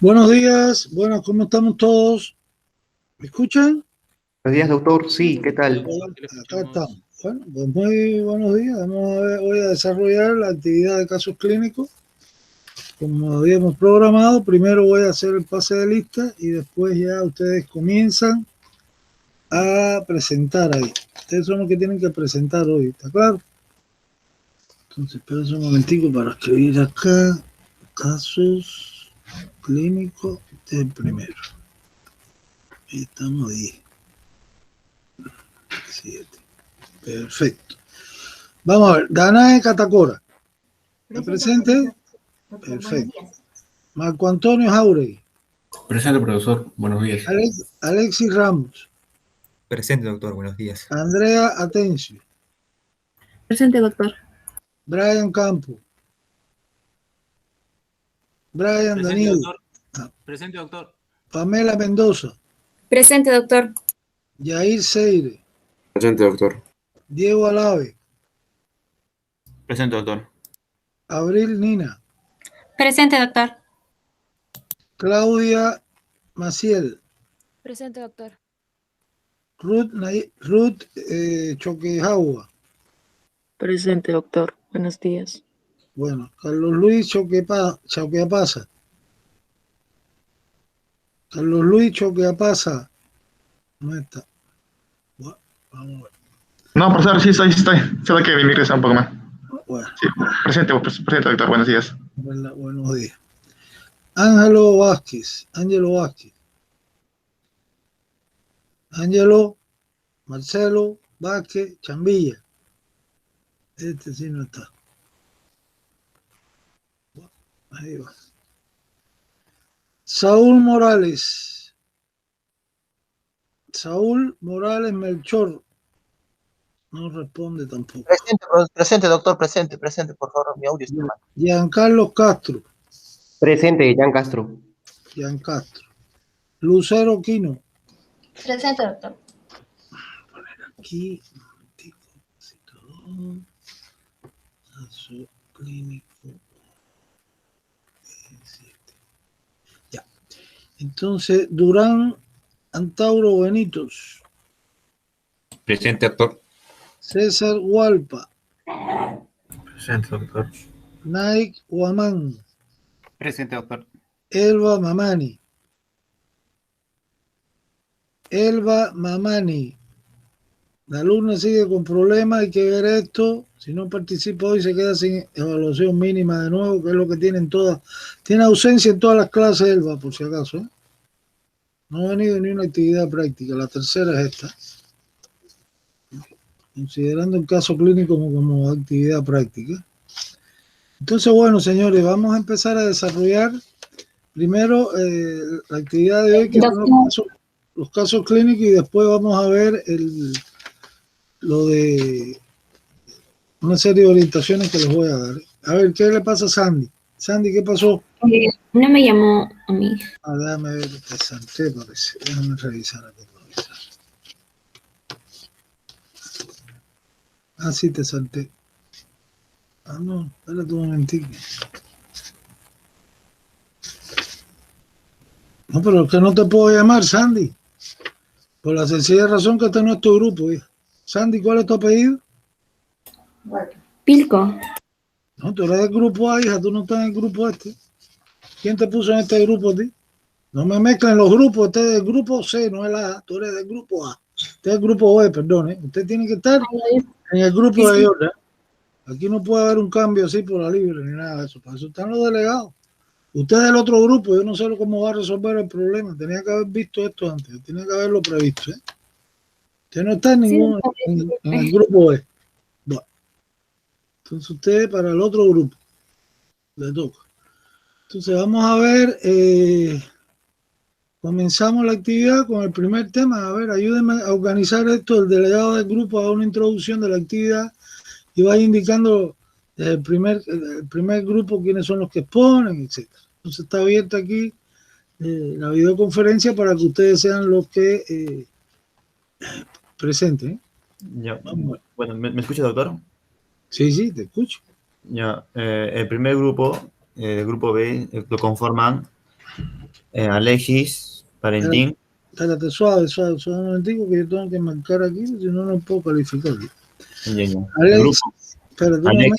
Buenos días, bueno, ¿cómo estamos todos? ¿Me escuchan? Buenos días, doctor. Sí, ¿qué tal? Hola, acá estamos. Bueno, pues muy buenos días. Vamos a ver, voy a desarrollar la actividad de casos clínicos como habíamos programado. Primero voy a hacer el pase de lista y después ya ustedes comienzan a presentar ahí. Ustedes son los que tienen que presentar hoy, ¿está claro? Entonces, espérense un momentico para escribir acá casos clínicos del primero. Ahí estamos ahí. 7. Perfecto. Vamos a ver. Danae Catacora. ¿Está presente? Perfecto. Marco Antonio Jauregui. Presente, profesor. Buenos días. Alexis Ramos. Presente, doctor. Buenos días. Andrea Atencio. Presente, doctor. Brian Campo. Brian Presente, Daniel. doctor. Presente, doctor. Pamela Mendoza. Presente, doctor. Yair Seire. Presente, doctor. Diego Alave. Presente, doctor. Abril Nina. Presente, doctor. Claudia Maciel. Presente, doctor. Ruth Choquejagua. Presente, doctor. Buenos días. Bueno, Carlos Luis Choqueapasa. Carlos Luis Choqueapasa. No está. Bueno, vamos a ver. No, profesor, sí estoy. Solo que mi ingresa un poco más. Bueno, Sí, presente, doctor. Buenos días. buenos días. Ángelo Vázquez. Ángelo Marcelo Vázquez Chambilla. Este sí no está. Bueno, ahí va. Saúl Morales Melchor. No responde tampoco. Presente, doctor. Presente, por favor. Mi audio está mal. Giancarlo Castro. Presente, Jan Castro. Lucero Quino. Presente, doctor. Poner aquí. Caso clínico. Ya. Entonces, Durán Antauro Benitos. Presente, doctor. César Hualpa. Presente, doctor. Naik Huamán. Presente, doctor. Elba Mamani. La alumna sigue con problemas, hay que ver esto. Si no participa hoy se queda sin evaluación mínima de nuevo, que es lo que tienen todas. Tiene ausencia en todas las clases, Elba, por si acaso, ¿eh? No ha venido ni una actividad práctica. La tercera es esta. Considerando el caso clínico como actividad práctica. Entonces, bueno, señores, vamos a empezar a desarrollar primero la actividad de hoy, que son los casos clínicos, y después vamos a ver lo de una serie de orientaciones que les voy a dar. A ver, ¿qué le pasa a Sandy? Sandy, ¿qué pasó? No me llamó a mí. Déjame ver, te salté, parece. Déjame revisar aquí. Ah, sí, te salté. Ah, no, espérate un momentito. No, pero es que no te puedo llamar, Sandy. Por la sencilla razón que este no es tu grupo, hija. Sandy, ¿cuál es tu apellido? Pilco. No, tú eres del grupo A, hija, tú no estás en el grupo este. ¿Quién te puso en este grupo a ti? No me mezclen los grupos, usted es del grupo C, no es la A, tú eres del grupo A. Usted es del grupo B, perdón, ¿eh? Usted tiene que estar en el grupo de Jordan. Aquí no puede haber un cambio así por la libre ni nada de eso. Para eso están los delegados. Usted es del otro grupo, yo no sé cómo va a resolver el problema. Tenía que haber visto esto antes, tenía que haberlo previsto, ¿eh? Usted no está en ningún en el grupo B. Bueno, entonces usted para el otro grupo le toca. Entonces vamos a ver, comenzamos la actividad con el primer tema. A ver, ayúdenme a organizar esto. El delegado del grupo haga una introducción de la actividad y vaya indicando el primer grupo quiénes son los que exponen, etc. Entonces está abierta aquí la videoconferencia para que ustedes sean los que presenten. Ya, bueno, ¿me escucha, doctor? Sí, te escucho. Ya, el primer grupo, el grupo B, lo conforman Alexis, Valentín. Espérate, suave, un momentico que yo tengo que marcar aquí, si no, no puedo calificar. Ya. Alex, espérate un momento.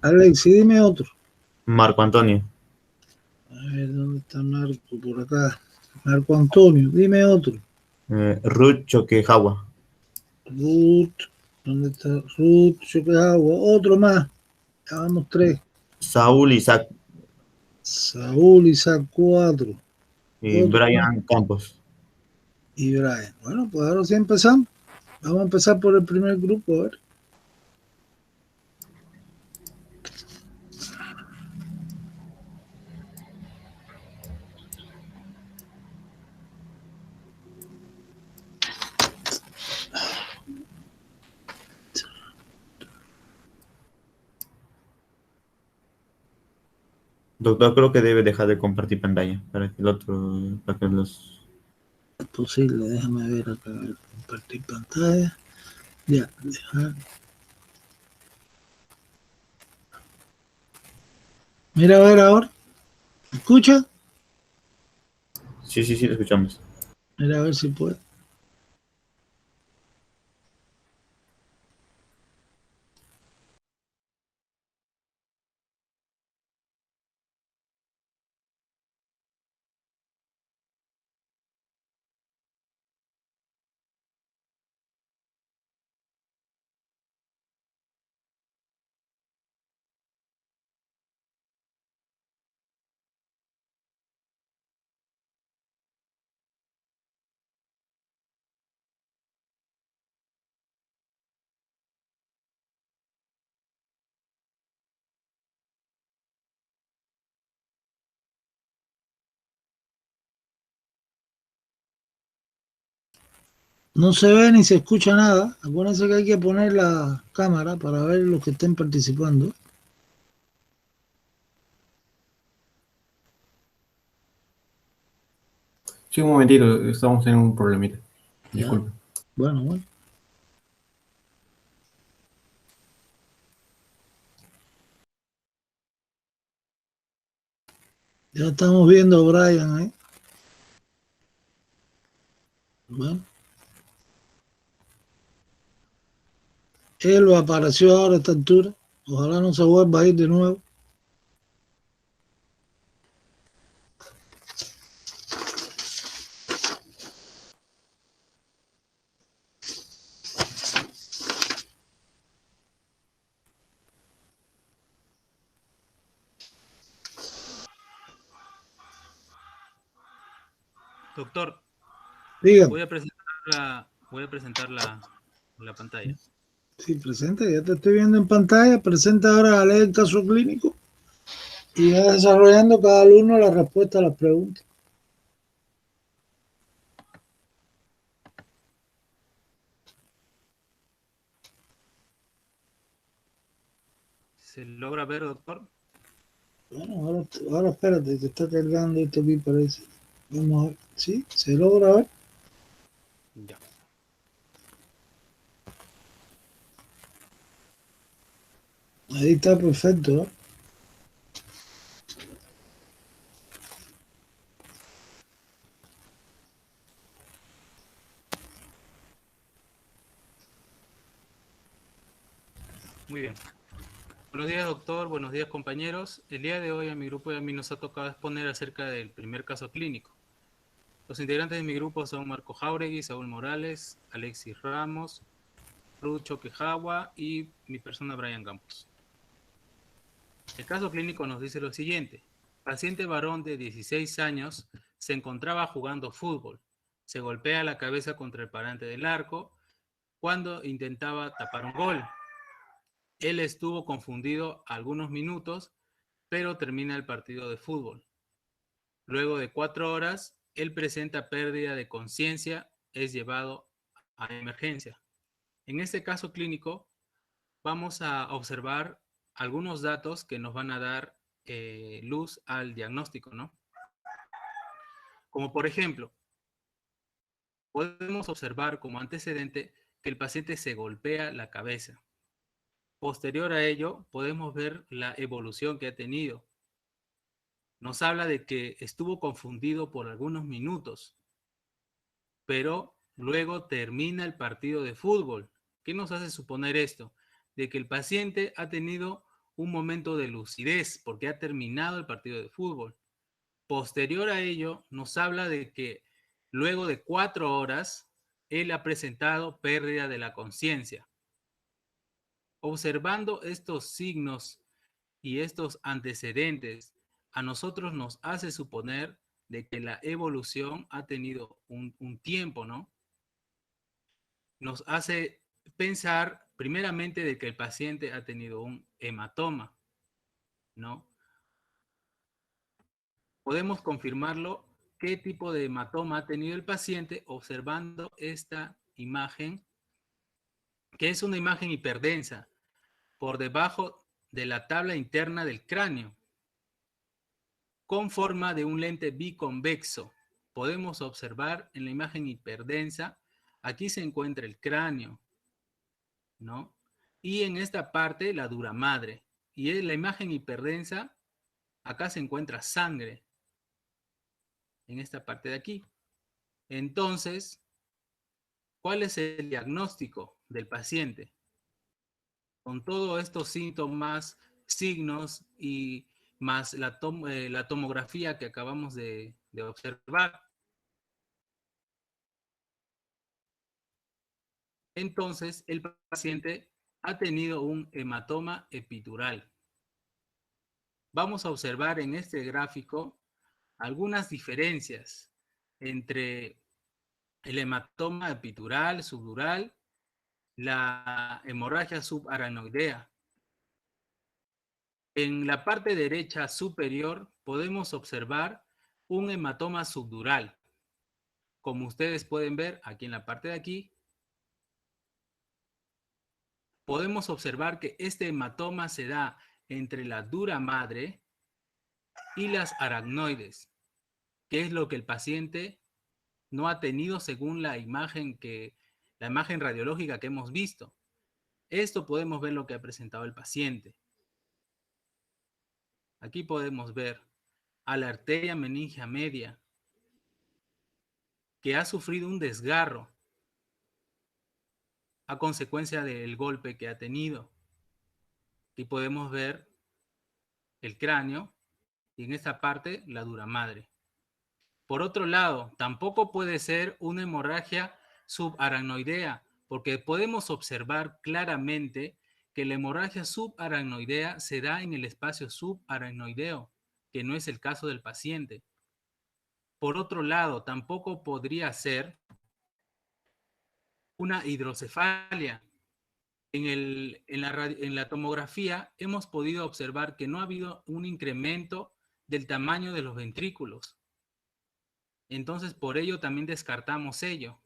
Alex, dime otro. Marco Antonio. A ver, ¿dónde está Marco? Por acá. Marco Antonio, dime otro. Ruth Choquejagua. Ruth, ¿dónde está? Ruth Choquejagua, otro más. Ya vamos 3. Saúl Isaac. Saúl Isaac 4. Y Brian Campos. Y Brian. Bueno, pues ahora sí empezamos. Vamos a empezar por el primer grupo, a ver. Doctor, creo que debe dejar de compartir pantalla para que el otro, para que los... Es posible, déjame ver acá, compartir pantalla. Ya, dejar. Mira a ver ahora. ¿Me escucha? Sí, lo escuchamos. Mira a ver si puede. No se ve ni se escucha nada. Acuérdense que hay que poner la cámara para ver los que estén participando. Sí, un momentito, estamos en un problemita. Disculpe. Bueno. Ya estamos viendo a Brian ahí. Bueno. Él apareció ahora a esta altura. Ojalá no se vuelva a ir de nuevo. Doctor, Dígame. voy a presentar la pantalla. Sí, presenta, ya te estoy viendo en pantalla. Presenta ahora a leer el caso clínico y va desarrollando cada alumno la respuesta a las preguntas. ¿Se logra ver, doctor? Bueno, ahora espérate, que está cargando esto aquí, parece. Vamos a ver. ¿Sí? ¿Se logra ver? Ya. Ahí está perfecto, ¿eh? Muy bien. Buenos días, doctor. Buenos días, compañeros. El día de hoy a mi grupo y a mí nos ha tocado exponer acerca del primer caso clínico. Los integrantes de mi grupo son Marco Jauregui, Saúl Morales, Alexis Ramos, Ruth Choquejagua y mi persona Brian Campos. El caso clínico nos dice lo siguiente. Paciente varón de 16 años se encontraba jugando fútbol. Se golpea la cabeza contra el parante del arco cuando intentaba tapar un gol. Él estuvo confundido algunos minutos, pero termina el partido de fútbol. Luego de 4 horas, él presenta pérdida de conciencia, es llevado a emergencia. En este caso clínico, vamos a observar algunos datos que nos van a dar luz al diagnóstico, ¿no? Como por ejemplo, podemos observar como antecedente que el paciente se golpea la cabeza. Posterior a ello, podemos ver la evolución que ha tenido. nos habla de que estuvo confundido por algunos minutos, pero luego termina el partido de fútbol. ¿Qué nos hace suponer esto? De que el paciente ha tenido un momento de lucidez porque ha terminado el partido de fútbol. Posterior a ello, nos habla de que luego de 4 horas, él ha presentado pérdida de la conciencia. Observando estos signos y estos antecedentes, a nosotros nos hace suponer de que la evolución ha tenido un tiempo, ¿no? Nos hace pensar primeramente de que el paciente ha tenido un hematoma, ¿no? Podemos confirmarlo qué tipo de hematoma ha tenido el paciente observando esta imagen, que es una imagen hiperdensa, por debajo de la tabla interna del cráneo, con forma de un lente biconvexo. Podemos observar en la imagen hiperdensa, aquí se encuentra el cráneo, ¿no? Y en esta parte la dura madre. Y en la imagen hiperdensa, acá se encuentra sangre, en esta parte de aquí. Entonces, ¿cuál es el diagnóstico del paciente? Con todos estos síntomas, signos y más la tomografía que acabamos de observar. Entonces, el paciente ha tenido un hematoma epidural. Vamos a observar en este gráfico algunas diferencias entre el hematoma epidural, subdural, la hemorragia subaracnoidea. En la parte derecha superior podemos observar un hematoma subdural. Como ustedes pueden ver aquí en la parte de aquí, podemos observar que este hematoma se da entre la dura madre y las aracnoides, que es lo que el paciente no ha tenido según la imagen radiológica que hemos visto. Esto podemos ver lo que ha presentado el paciente. Aquí podemos ver a la arteria meningia media, que ha sufrido un desgarro a consecuencia del golpe que ha tenido. Aquí podemos ver el cráneo y en esta parte la dura madre. Por otro lado, tampoco puede ser una hemorragia subaracnoidea, porque podemos observar claramente que la hemorragia subaracnoidea se da en el espacio subaracnoideo, que no es el caso del paciente. Por otro lado, tampoco podría ser una hidrocefalia. En la tomografía hemos podido observar que no ha habido un incremento del tamaño de los ventrículos. Entonces, por ello también descartamos ello.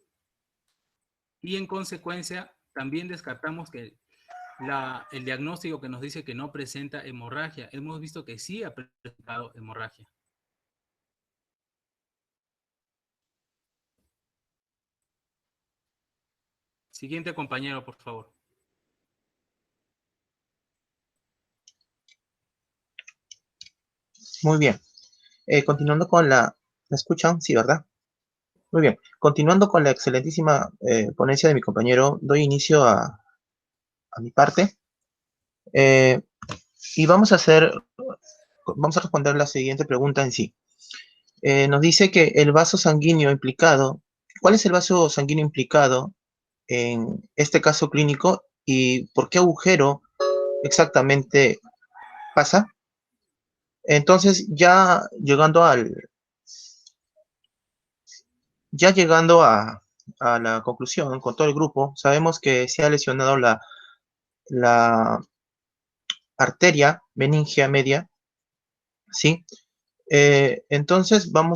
Y en consecuencia, también descartamos que el diagnóstico que nos dice que no presenta hemorragia. Hemos visto que sí ha presentado hemorragia. Siguiente compañero, por favor. Muy bien. Continuando con ¿me escuchan? Sí, ¿verdad? Muy bien. Continuando con la excelentísima ponencia de mi compañero, doy inicio a mi parte. Y vamos a responder la siguiente pregunta en sí. Nos dice que el vaso sanguíneo implicado, ¿cuál es el vaso sanguíneo implicado en este caso clínico y por qué agujero exactamente pasa? Entonces, ya llegando a la conclusión con todo el grupo, sabemos que se ha lesionado la arteria meningia media, ¿sí? Entonces primero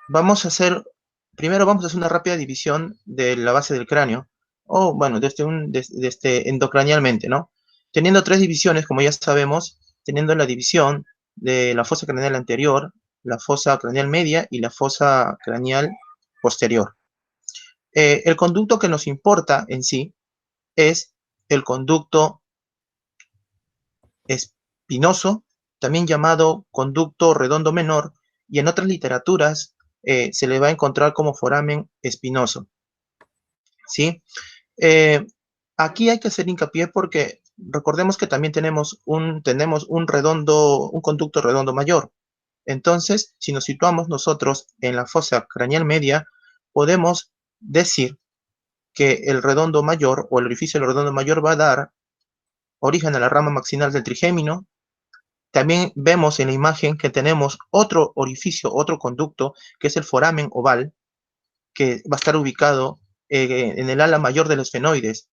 vamos a hacer una rápida división de la base del cráneo, o bueno, desde endocranialmente, ¿no? Teniendo 3 divisiones, como ya sabemos, teniendo la división de la fosa craneal anterior, la fosa craneal media y la fosa craneal posterior. El conducto que nos importa en sí es el conducto espinoso también llamado conducto redondo menor, y en otras literaturas se le va a encontrar como foramen espinoso, ¿sí? Aquí hay que hacer hincapié porque recordemos que también tenemos un conducto redondo mayor. Entonces, si nos situamos nosotros en la fosa craneal media, podemos decir que el redondo mayor o el orificio del redondo mayor va a dar origen a la rama maxilar del trigémino. También vemos en la imagen que tenemos otro orificio, otro conducto, que es el foramen oval, que va a estar ubicado en el ala mayor de los esfenoides,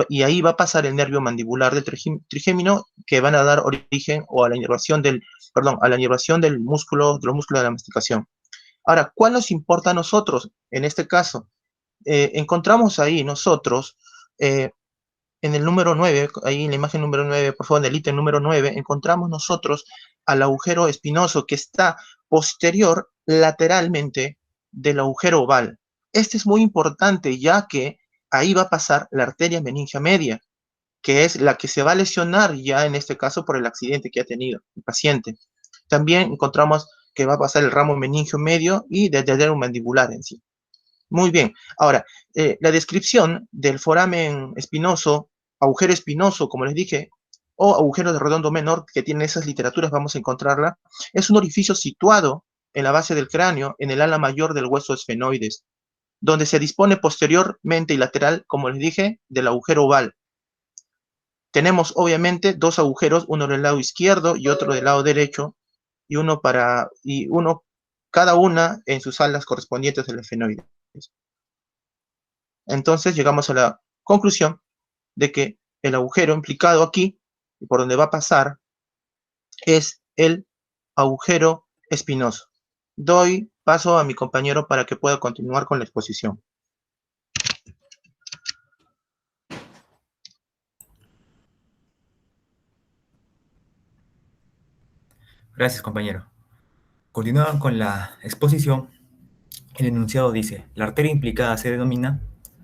y ahí va a pasar el nervio mandibular del trigémino, que van a dar origen a la inervación del músculo, de los músculos de la masticación. Ahora, ¿cuál nos importa a nosotros en este caso? Encontramos ahí nosotros, en el número 9, ahí en la imagen número 9, por favor, en el ítem número 9, encontramos nosotros al agujero espinoso que está posterior lateralmente del agujero oval. Este es muy importante, ya que ahí va a pasar la arteria meningia media, que es la que se va a lesionar ya en este caso por el accidente que ha tenido el paciente. También encontramos que va a pasar el ramo meningio medio y del mandibular en sí. Muy bien. Ahora, la descripción del foramen espinoso, agujero espinoso, como les dije, o agujero de redondo menor, que tiene esas literaturas, vamos a encontrarla, es un orificio situado en la base del cráneo, en el ala mayor del hueso esfenoides, donde se dispone posteriormente y lateral, como les dije, del agujero oval. Tenemos obviamente dos agujeros, uno del lado izquierdo y otro del lado derecho, y uno cada una en sus alas correspondientes al esfenoide. Entonces llegamos a la conclusión de que el agujero implicado aquí, y por donde va a pasar, es el agujero espinoso. Doy paso a mi compañero para que pueda continuar con la exposición. Gracias, compañero. Continuando con la exposición, el enunciado dice, la arteria implicada se denomina...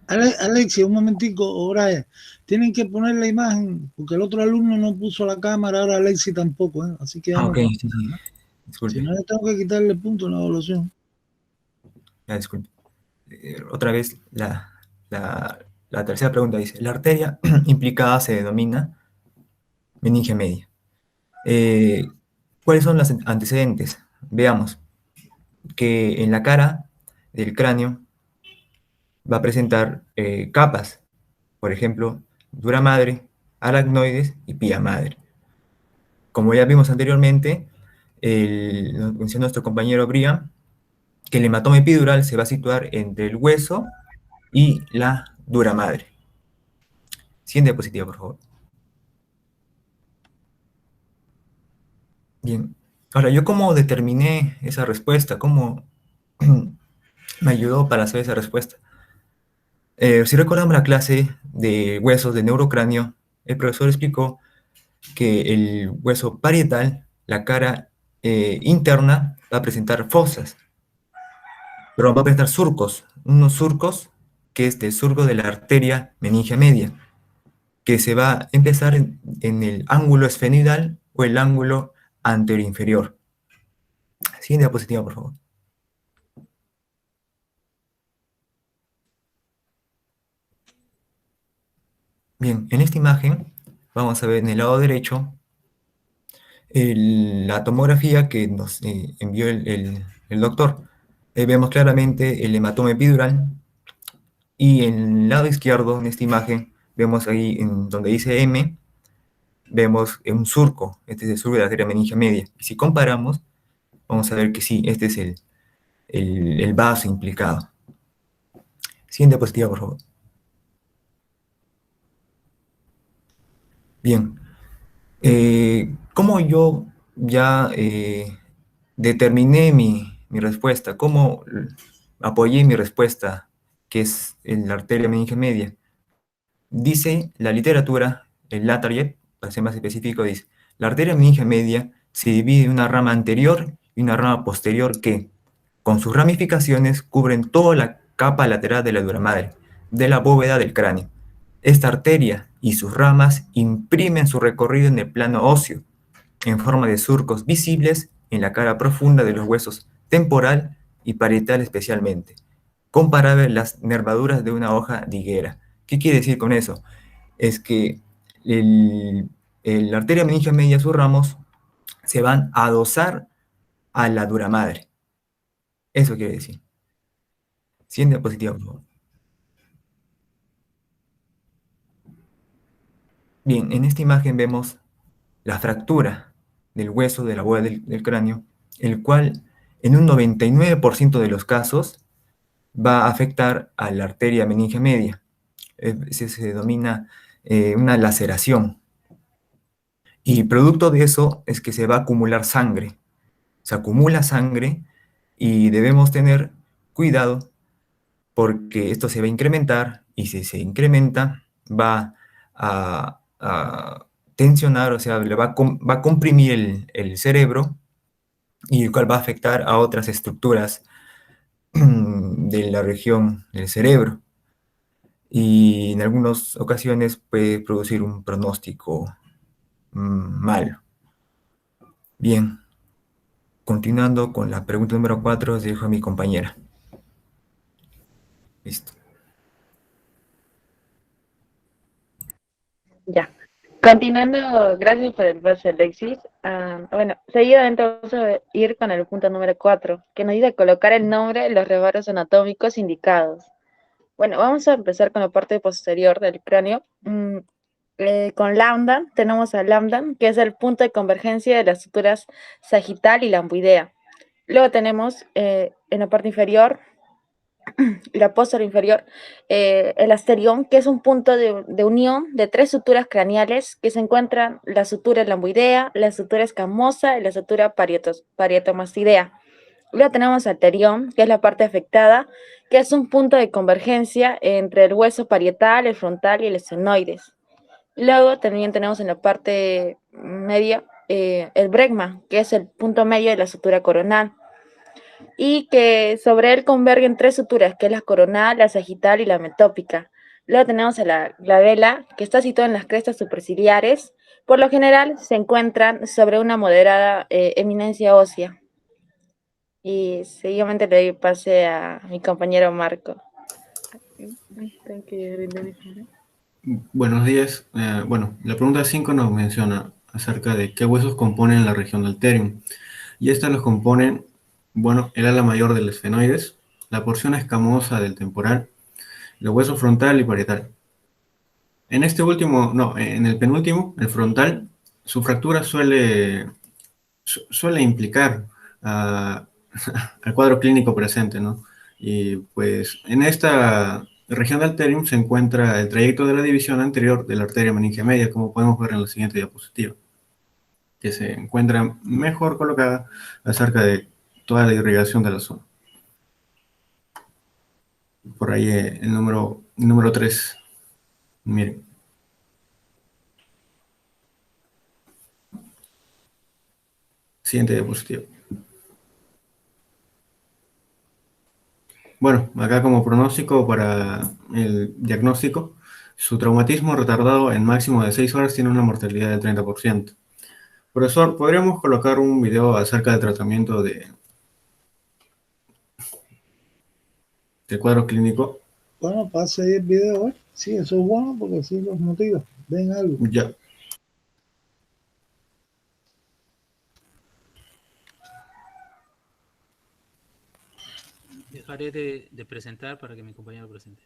Alexia, un momentico, Brian, tienen que poner la imagen, porque el otro alumno no puso la cámara, ahora Alexia tampoco, ¿eh? Así que... ok, sí. Disculpe. Si no, le tengo que quitarle punto en la evaluación. Ya, disculpe. Otra vez, la tercera pregunta dice, la arteria implicada se denomina meningia media. ¿Cuáles son los antecedentes? Veamos que en la cara del cráneo va a presentar capas, por ejemplo, dura madre, aracnoides y pía madre. Como ya vimos anteriormente, nos mencionó nuestro compañero Brian, que el hematoma epidural se va a situar entre el hueso y la dura madre. Siguiente diapositiva, por favor. Bien. Ahora, ¿yo cómo determiné esa respuesta? ¿Cómo me ayudó para hacer esa respuesta? Si recordamos la clase de huesos de neurocráneo, el profesor explicó que el hueso parietal, la cara interna, va a presentar fosas, pero va a presentar surcos, unos surcos que es el surco de la arteria meningia media, que se va a empezar en el ángulo esfenoidal o el ángulo anteroinferior. Siguiente diapositiva, por favor. Bien, en esta imagen vamos a ver en el lado derecho la tomografía que nos envió el doctor. Vemos claramente el hematoma epidural y en el lado izquierdo, en esta imagen, vemos ahí en donde dice M, vemos un surco. Este es el surco de la arteria meningia media. Y si comparamos, vamos a ver que sí, este es el vaso implicado. Siguiente diapositiva, por favor. Bien. ¿Cómo yo ya determiné mi respuesta? ¿Cómo apoyé mi respuesta, que es en la arteria meningia media? Dice la literatura, el Latarjet, para ser más específico, dice, la arteria meningia media se divide en una rama anterior y una rama posterior que, con sus ramificaciones, cubren toda la capa lateral de la dura madre, de la bóveda del cráneo. Esta arteria y sus ramas imprimen su recorrido en el plano óseo, en forma de surcos visibles en la cara profunda de los huesos temporal y parietal especialmente, comparable a las nervaduras de una hoja de higuera. ¿Qué quiere decir con eso? Es que la arteria meningia media, sus ramos, se van a adosar a la dura madre. Eso quiere decir. Siguiente diapositiva, por favor. Bien, en esta imagen vemos la fractura del hueso de la bóveda del cráneo, el cual en un 99% de los casos va a afectar a la arteria meningia media. Se denomina una laceración. Y producto de eso es que se va a acumular sangre. Se acumula sangre y debemos tener cuidado porque esto se va a incrementar y si se incrementa va a tensionar, o sea, va a comprimir el cerebro y el cual va a afectar a otras estructuras de la región del cerebro. Y en algunas ocasiones puede producir un pronóstico malo. Bien, continuando con la pregunta número 4, dejo a mi compañera. Listo. Ya. Continuando, gracias por el pase, Alexis. Bueno, seguidamente vamos a ir con el punto número 4, que nos dice colocar el nombre de los resbalos anatómicos indicados. Bueno, vamos a empezar con la parte posterior del cráneo. Con lambda, tenemos a lambda, que es el punto de convergencia de las suturas sagital y lamboidea. Luego tenemos en la parte inferior, la posterior inferior, el asterión, que es un punto de unión de tres suturas craneales que se encuentran la sutura lamboidea, la sutura escamosa y la sutura parietomastoidea. Luego tenemos el terión, que es la parte afectada, que es un punto de convergencia entre el hueso parietal, el frontal y el esfenoides. Luego también tenemos en la parte media el bregma, que es el punto medio de la sutura coronal, y que sobre él convergen tres suturas, que es la coronal, la sagital y la metópica. Luego tenemos a la glabela, que está situada en las crestas superciliares. Por lo general se encuentran sobre una moderada eminencia ósea. Y seguidamente le doy pase a mi compañero Marco. Buenos días. Bueno, la pregunta 5 nos menciona acerca de qué huesos componen la región del terium. Y estas los componen, bueno, el ala mayor del esfenoides, la porción escamosa del temporal, el hueso frontal y parietal. En este último, no, en el penúltimo, el frontal, su fractura suele implicar al cuadro clínico presente, ¿no? Y pues en esta región del terium se encuentra el trayecto de la división anterior de la arteria meningia media, como podemos ver en la siguiente diapositiva, que se encuentra mejor colocada acerca de toda la irrigación de la zona. Por ahí el número 3, miren. Siguiente diapositiva. Bueno, acá como pronóstico para el diagnóstico, su traumatismo retardado en máximo de 6 horas tiene una mortalidad del 30%. Profesor, ¿podríamos colocar un video acerca del tratamiento del cuadro clínico? Bueno, pase ahí el video, ¿eh? Sí, eso es bueno porque sí los motiva. Ven algo. Ya. Dejaré de presentar para que mi compañero presente.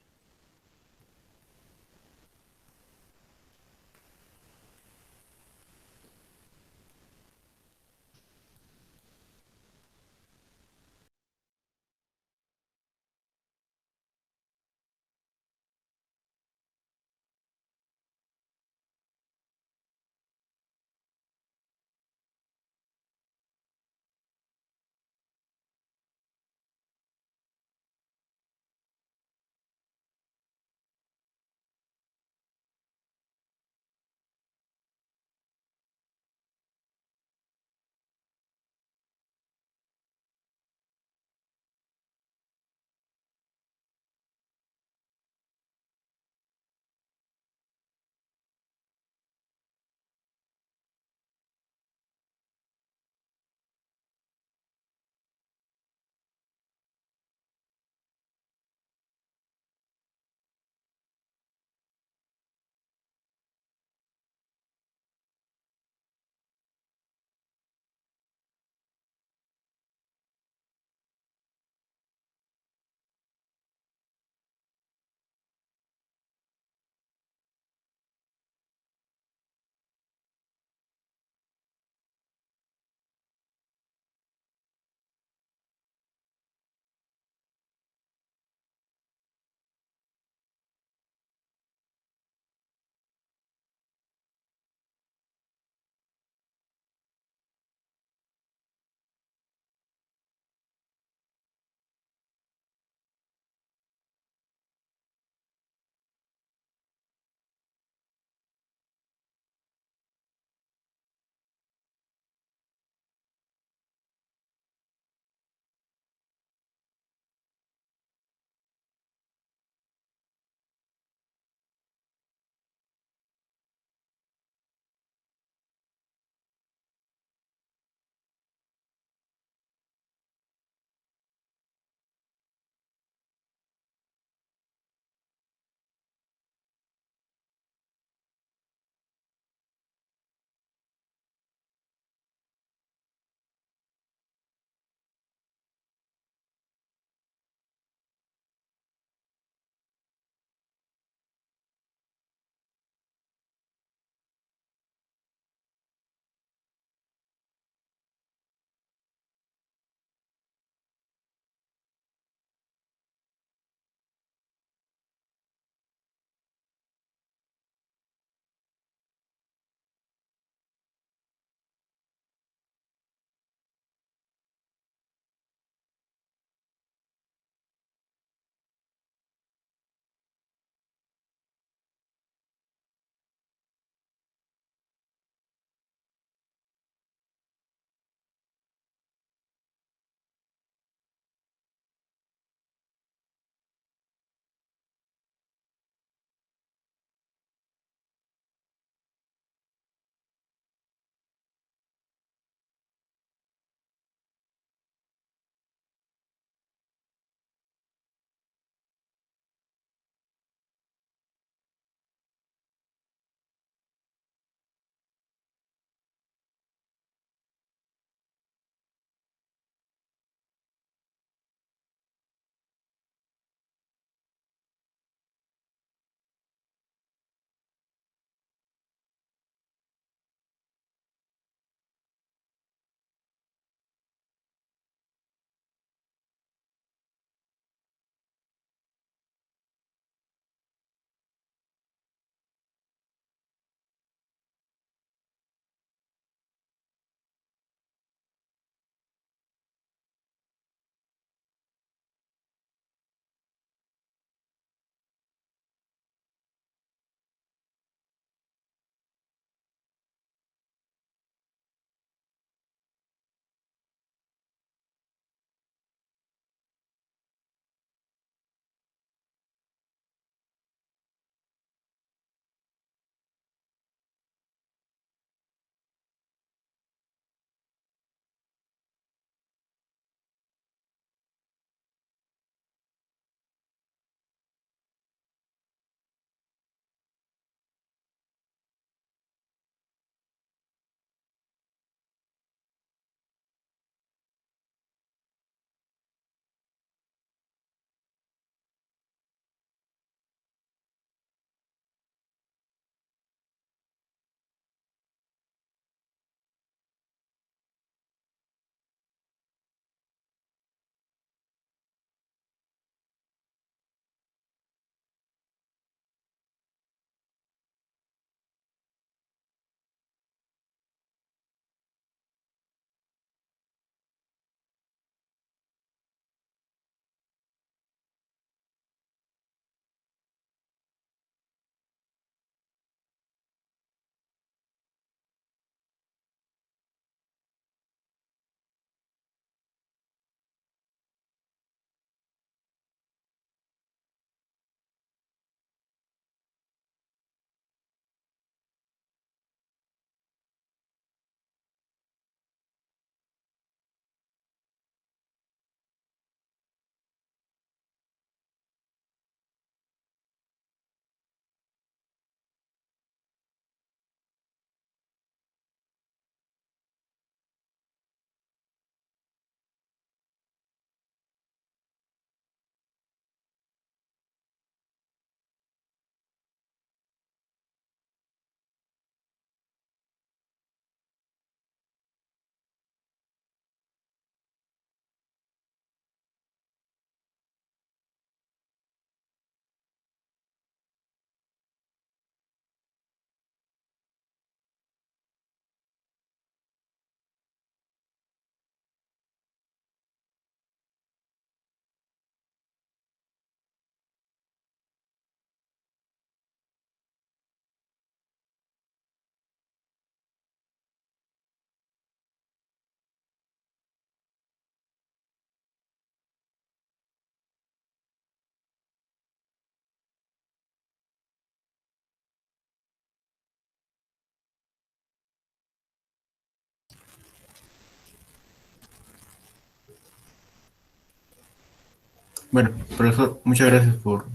Bueno, profesor, muchas gracias por...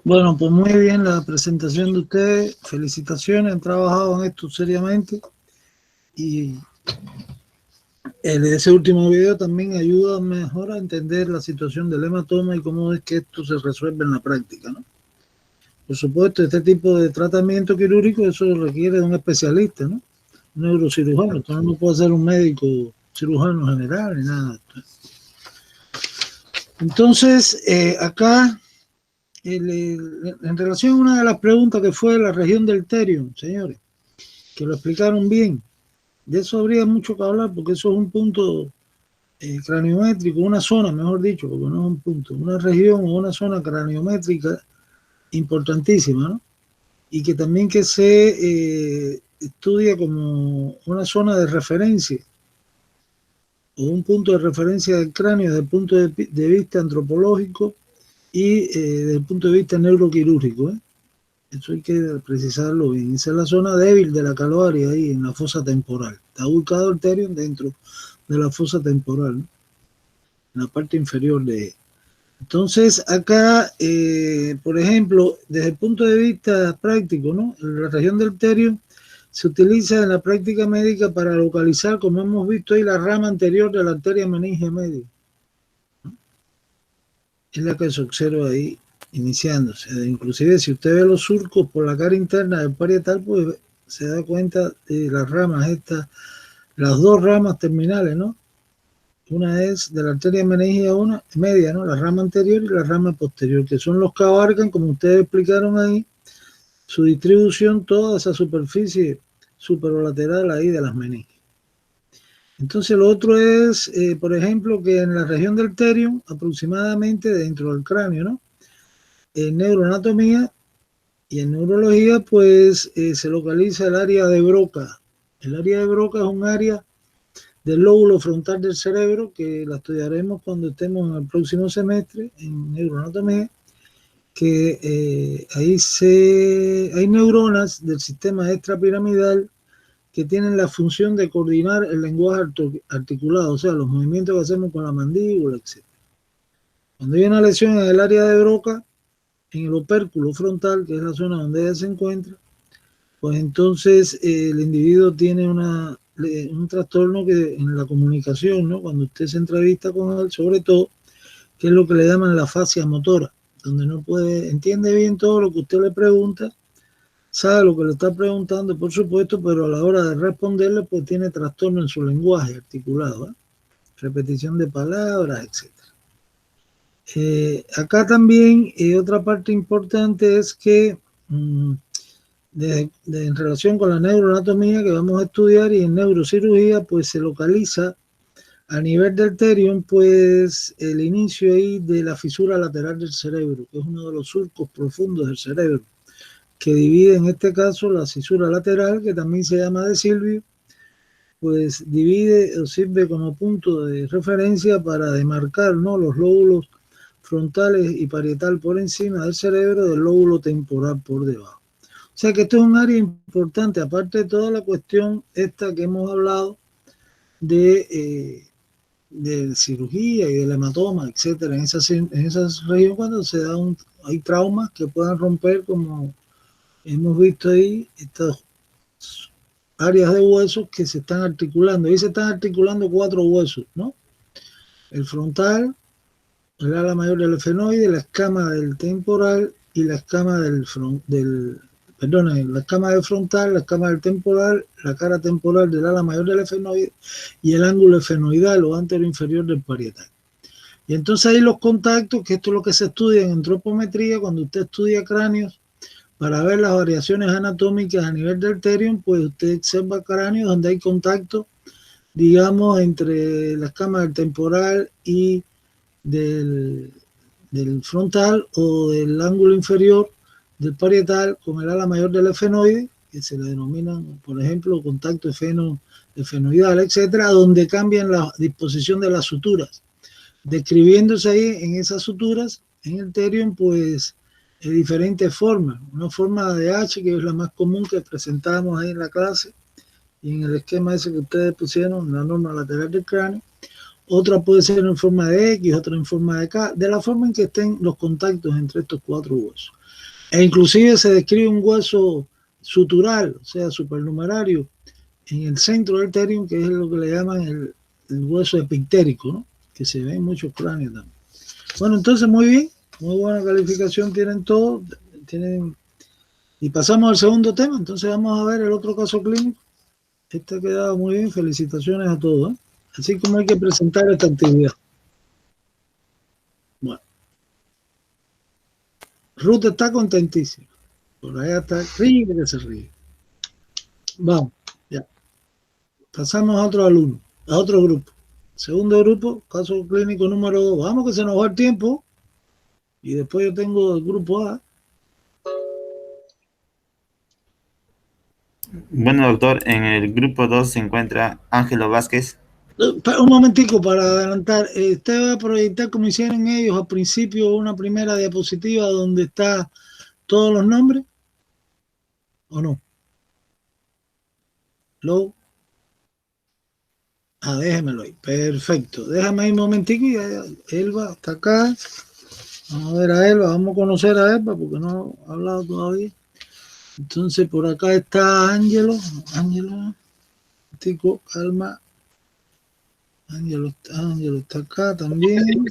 Bueno, pues muy bien la presentación de ustedes. Felicitaciones, han trabajado en esto seriamente. Y ese último video también ayuda mejor a entender la situación del hematoma y cómo es que esto se resuelve en la práctica, ¿no? Por supuesto, este tipo de tratamiento quirúrgico, eso requiere de un especialista, ¿no? Un neurocirujano. Esto no puede ser un médico cirujano general ni nada de esto. Entonces, acá, en relación a una de las preguntas que fue la región del Therion, señores, que lo explicaron bien, de eso habría mucho que hablar porque eso es un punto craniométrico, una zona, mejor dicho, porque no es un punto, una región o una zona craniométrica importantísima, ¿no? Y que también que se estudia como una zona de referencia o un punto de referencia del cráneo desde el punto de vista antropológico y desde el punto de vista neuroquirúrgico, ¿eh? Eso hay que precisarlo bien. Esa es la zona débil de la caloaria ahí en la fosa temporal. Está ubicado el Therion dentro de la fosa temporal, ¿no? En la parte inferior de... Entonces, acá, por ejemplo, desde el punto de vista práctico, ¿no? La región del Therion se utiliza en la práctica médica para localizar, como hemos visto ahí, la rama anterior de la arteria meningia media, ¿no? Es la que se observa ahí iniciándose. Inclusive, si usted ve los surcos por la cara interna del parietal, pues se da cuenta de las ramas estas, las dos ramas terminales, ¿no? Una es de la arteria meningia media, ¿no? La rama anterior y la rama posterior, que son los que abarcan, como ustedes explicaron ahí, su distribución, toda esa superficie superolateral ahí de las meninges. Entonces lo otro es, por ejemplo, que en la región del Therion, aproximadamente dentro del cráneo, ¿no? En neuroanatomía y en neurología, pues se localiza el área de Broca. El área de Broca es un área del lóbulo frontal del cerebro, que la estudiaremos cuando estemos en el próximo semestre en neuroanatomía, que hay neuronas del sistema extrapiramidal que tienen la función de coordinar el lenguaje articulado, o sea, los movimientos que hacemos con la mandíbula, etc. Cuando hay una lesión en el área de Broca, en el opérculo frontal, que es la zona donde ella se encuentra, pues entonces el individuo tiene un trastorno que en la comunicación, ¿no? Cuando usted se entrevista con él, sobre todo, que es lo que le llaman la fascia motora, donde no puede, entiende bien todo lo que usted le pregunta, sabe lo que le está preguntando, por supuesto, pero a la hora de responderle, pues tiene trastorno en su lenguaje articulado, ¿eh? Repetición de palabras, etc. Acá también otra parte importante es que en relación con la neuroanatomía que vamos a estudiar y en neurocirugía, pues se localiza a nivel del Therion, pues el inicio ahí de la fisura lateral del cerebro, que es uno de los surcos profundos del cerebro, que divide en este caso la fisura lateral, que también se llama de Silvio, pues divide o sirve como punto de referencia para demarcar, ¿no?, los lóbulos frontales y parietal por encima del cerebro, del lóbulo temporal por debajo. O sea que esto es un área importante, aparte de toda la cuestión esta que hemos hablado de cirugía y del hematoma, etcétera, en esas regiones cuando se da hay traumas que puedan romper, como hemos visto ahí, estas áreas de huesos que se están articulando. Ahí se están articulando 4 huesos, ¿no? El frontal, el ala mayor del efenoide, la escama del temporal y la escama la escama del frontal, la escama del temporal, la cara temporal del ala mayor del efenoide y el ángulo efenoidal o anteroinferior del parietal. Y entonces ahí los contactos, que esto es lo que se estudia en antropometría, cuando usted estudia cráneos, para ver las variaciones anatómicas a nivel del Therion, pues usted observa cráneos donde hay contacto, digamos, entre la escama del temporal y del frontal o del ángulo inferior del parietal con el ala mayor del efenoide, que se le denominan, por ejemplo, contacto efenoidal, etcétera, donde cambian la disposición de las suturas, describiéndose ahí en esas suturas, en el Therion, pues de diferentes formas. Una forma de H, que es la más común que presentamos ahí en la clase y en el esquema ese que ustedes pusieron, la norma lateral del cráneo. otra puede ser en forma de X, otra en forma de K, de la forma en que estén los contactos entre estos 4 huesos. E inclusive se describe un hueso sutural, o sea, supernumerario, en el centro del terium, que es lo que le llaman el hueso epictérico, ¿no? Que se ve en muchos cráneos también. Bueno, entonces muy bien, muy buena calificación tienen todos, y pasamos al segundo tema. Entonces vamos a ver el otro caso clínico. Este ha quedado muy bien, felicitaciones a todos, ¿eh? Así como hay que presentar esta actividad. Bueno, Ruth está contentísima, por allá está, ríe que se ríe. Vamos, ya. Pasamos a otro alumno, a otro grupo. Segundo grupo, caso clínico número 2. Vamos que se nos va el tiempo. Y después yo tengo el grupo A. Bueno, doctor, en el grupo 2 se encuentra Ángelo Vázquez. Un momentico para adelantar. Usted va a proyectar como hicieron ellos al principio una primera diapositiva donde está todos los nombres. ¿O no? ¿Lo? Déjemelo ahí. Perfecto. Déjame ahí un momentico y Elba está acá. Vamos a ver a Elba, vamos a conocer a Elba porque no ha hablado todavía. Entonces por acá está Ángelo. Ángelo, tico, calma. Ángelo está acá también.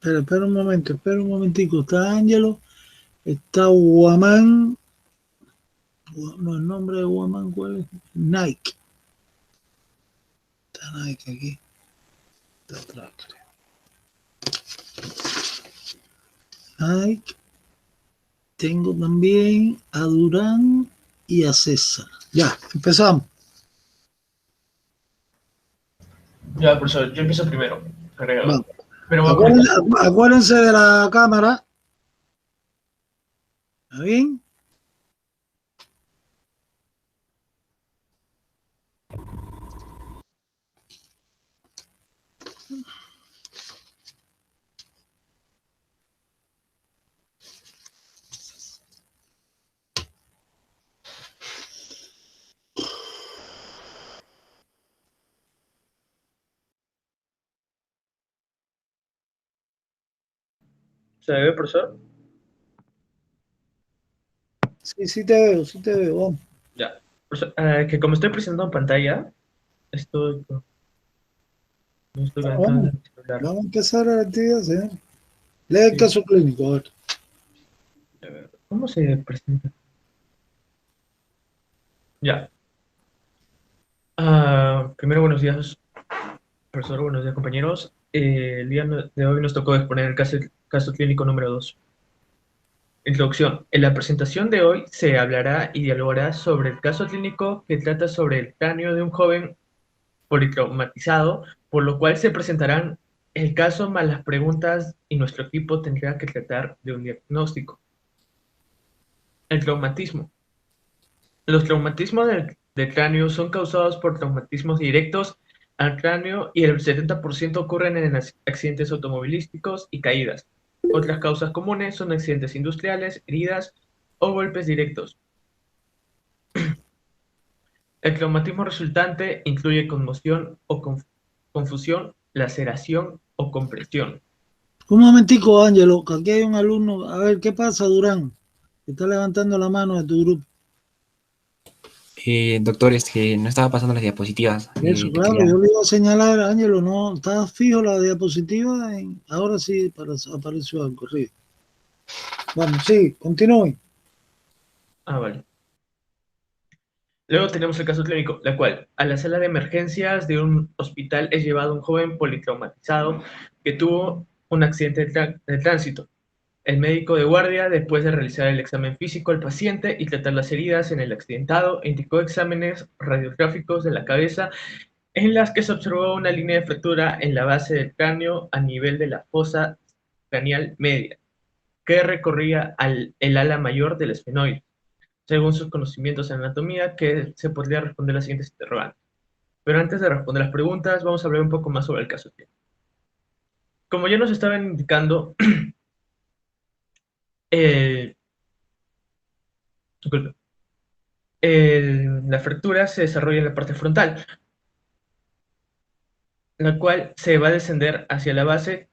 Espera un momento, espera un momentico. Está Ángelo, está Guamán. No, el nombre de Guamán, ¿cuál es? Nike. Está Nike aquí. Está atrás, creo. Nike. Tengo también a Durán y a César. Ya, empezamos. Ya, profesor, yo empiezo primero. Vamos. Pero acuérdense de la cámara. ¿Está bien? ¿se ve, profesor? Sí te veo, vamos. Ya. Profesor, que como estoy presentando en pantalla, estoy... No estoy conectado al celular. Vamos a empezar la actividad, señor. Lee el caso clínico, a ver. A ver, ¿cómo se presenta? Ya. Primero, buenos días, profesor, buenos días, compañeros. El día de hoy nos tocó exponer el caso clínico número 2. Introducción. En la presentación de hoy se hablará y dialogará sobre el caso clínico que trata sobre el cráneo de un joven politraumatizado, por lo cual se presentarán el caso más las preguntas y nuestro equipo tendrá que tratar de un diagnóstico. El traumatismo. Los traumatismos del cráneo son causados por traumatismos directos al cráneo y el 70% ocurren en accidentes automovilísticos y caídas. Otras causas comunes son accidentes industriales, heridas o golpes directos. El traumatismo resultante incluye conmoción o confusión, laceración o compresión. Un momentico, Ángelo, que aquí hay un alumno. A ver, ¿qué pasa, Durán? Está levantando la mano de tu grupo. Doctor, es que no estaba pasando las diapositivas. Eso, claro, yo le iba a señalar, Ángelo, no, está fijo la diapositiva, ahora sí apareció algo, sí. Vamos, sí, continúen. Vale. Luego tenemos el caso clínico, la cual, a la sala de emergencias de un hospital es llevado un joven politraumatizado que tuvo un accidente de tránsito. El médico de guardia, después de realizar el examen físico al paciente y tratar las heridas en el accidentado, indicó exámenes radiográficos de la cabeza en las que se observó una línea de fractura en la base del cráneo a nivel de la fosa craneal media, que recorría el ala mayor del esfenoide, según sus conocimientos en anatomía, que se podría responder las siguientes interrogantes. Pero antes de responder las preguntas, vamos a hablar un poco más sobre el caso. Como ya nos estaban indicando, la fractura se desarrolla en la parte frontal. la cual se va a descender hacia la base,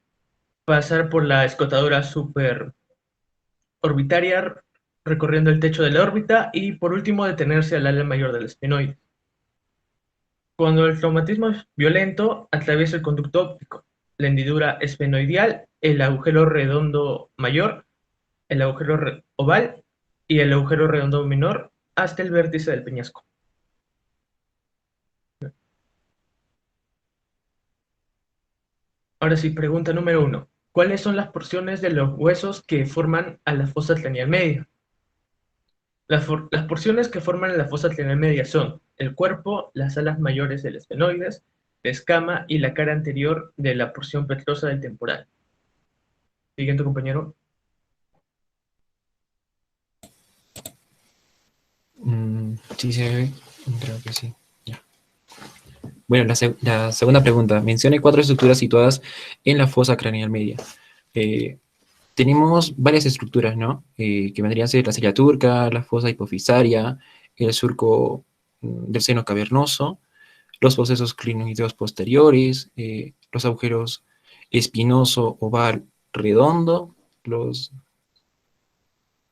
pasar por la escotadura superorbitaria, recorriendo el techo de la órbita y por último detenerse al ala mayor del esfenoide. Cuando el traumatismo es violento, atraviesa el conducto óptico, la hendidura esfenoideal, el agujero redondo mayor, el agujero oval y el agujero redondo menor hasta el vértice del peñasco. Ahora sí, pregunta número 1. ¿Cuáles son las porciones de los huesos que forman a la fosa craneal media? Las porciones que forman la fosa craneal media son el cuerpo, las alas mayores del esfenoides, la escama y la cara anterior de la porción petrosa del temporal. Siguiente, compañero. Sí, se ve. Creo que sí. Ya. Bueno, la segunda pregunta. Mencione 4 estructuras situadas en la fosa craneal media. Tenemos varias estructuras, ¿no? Que vendrían a ser la sella turca, la fosa hipofisaria, el surco del seno cavernoso, los procesos clinoideos posteriores, los agujeros espinoso, oval, redondo,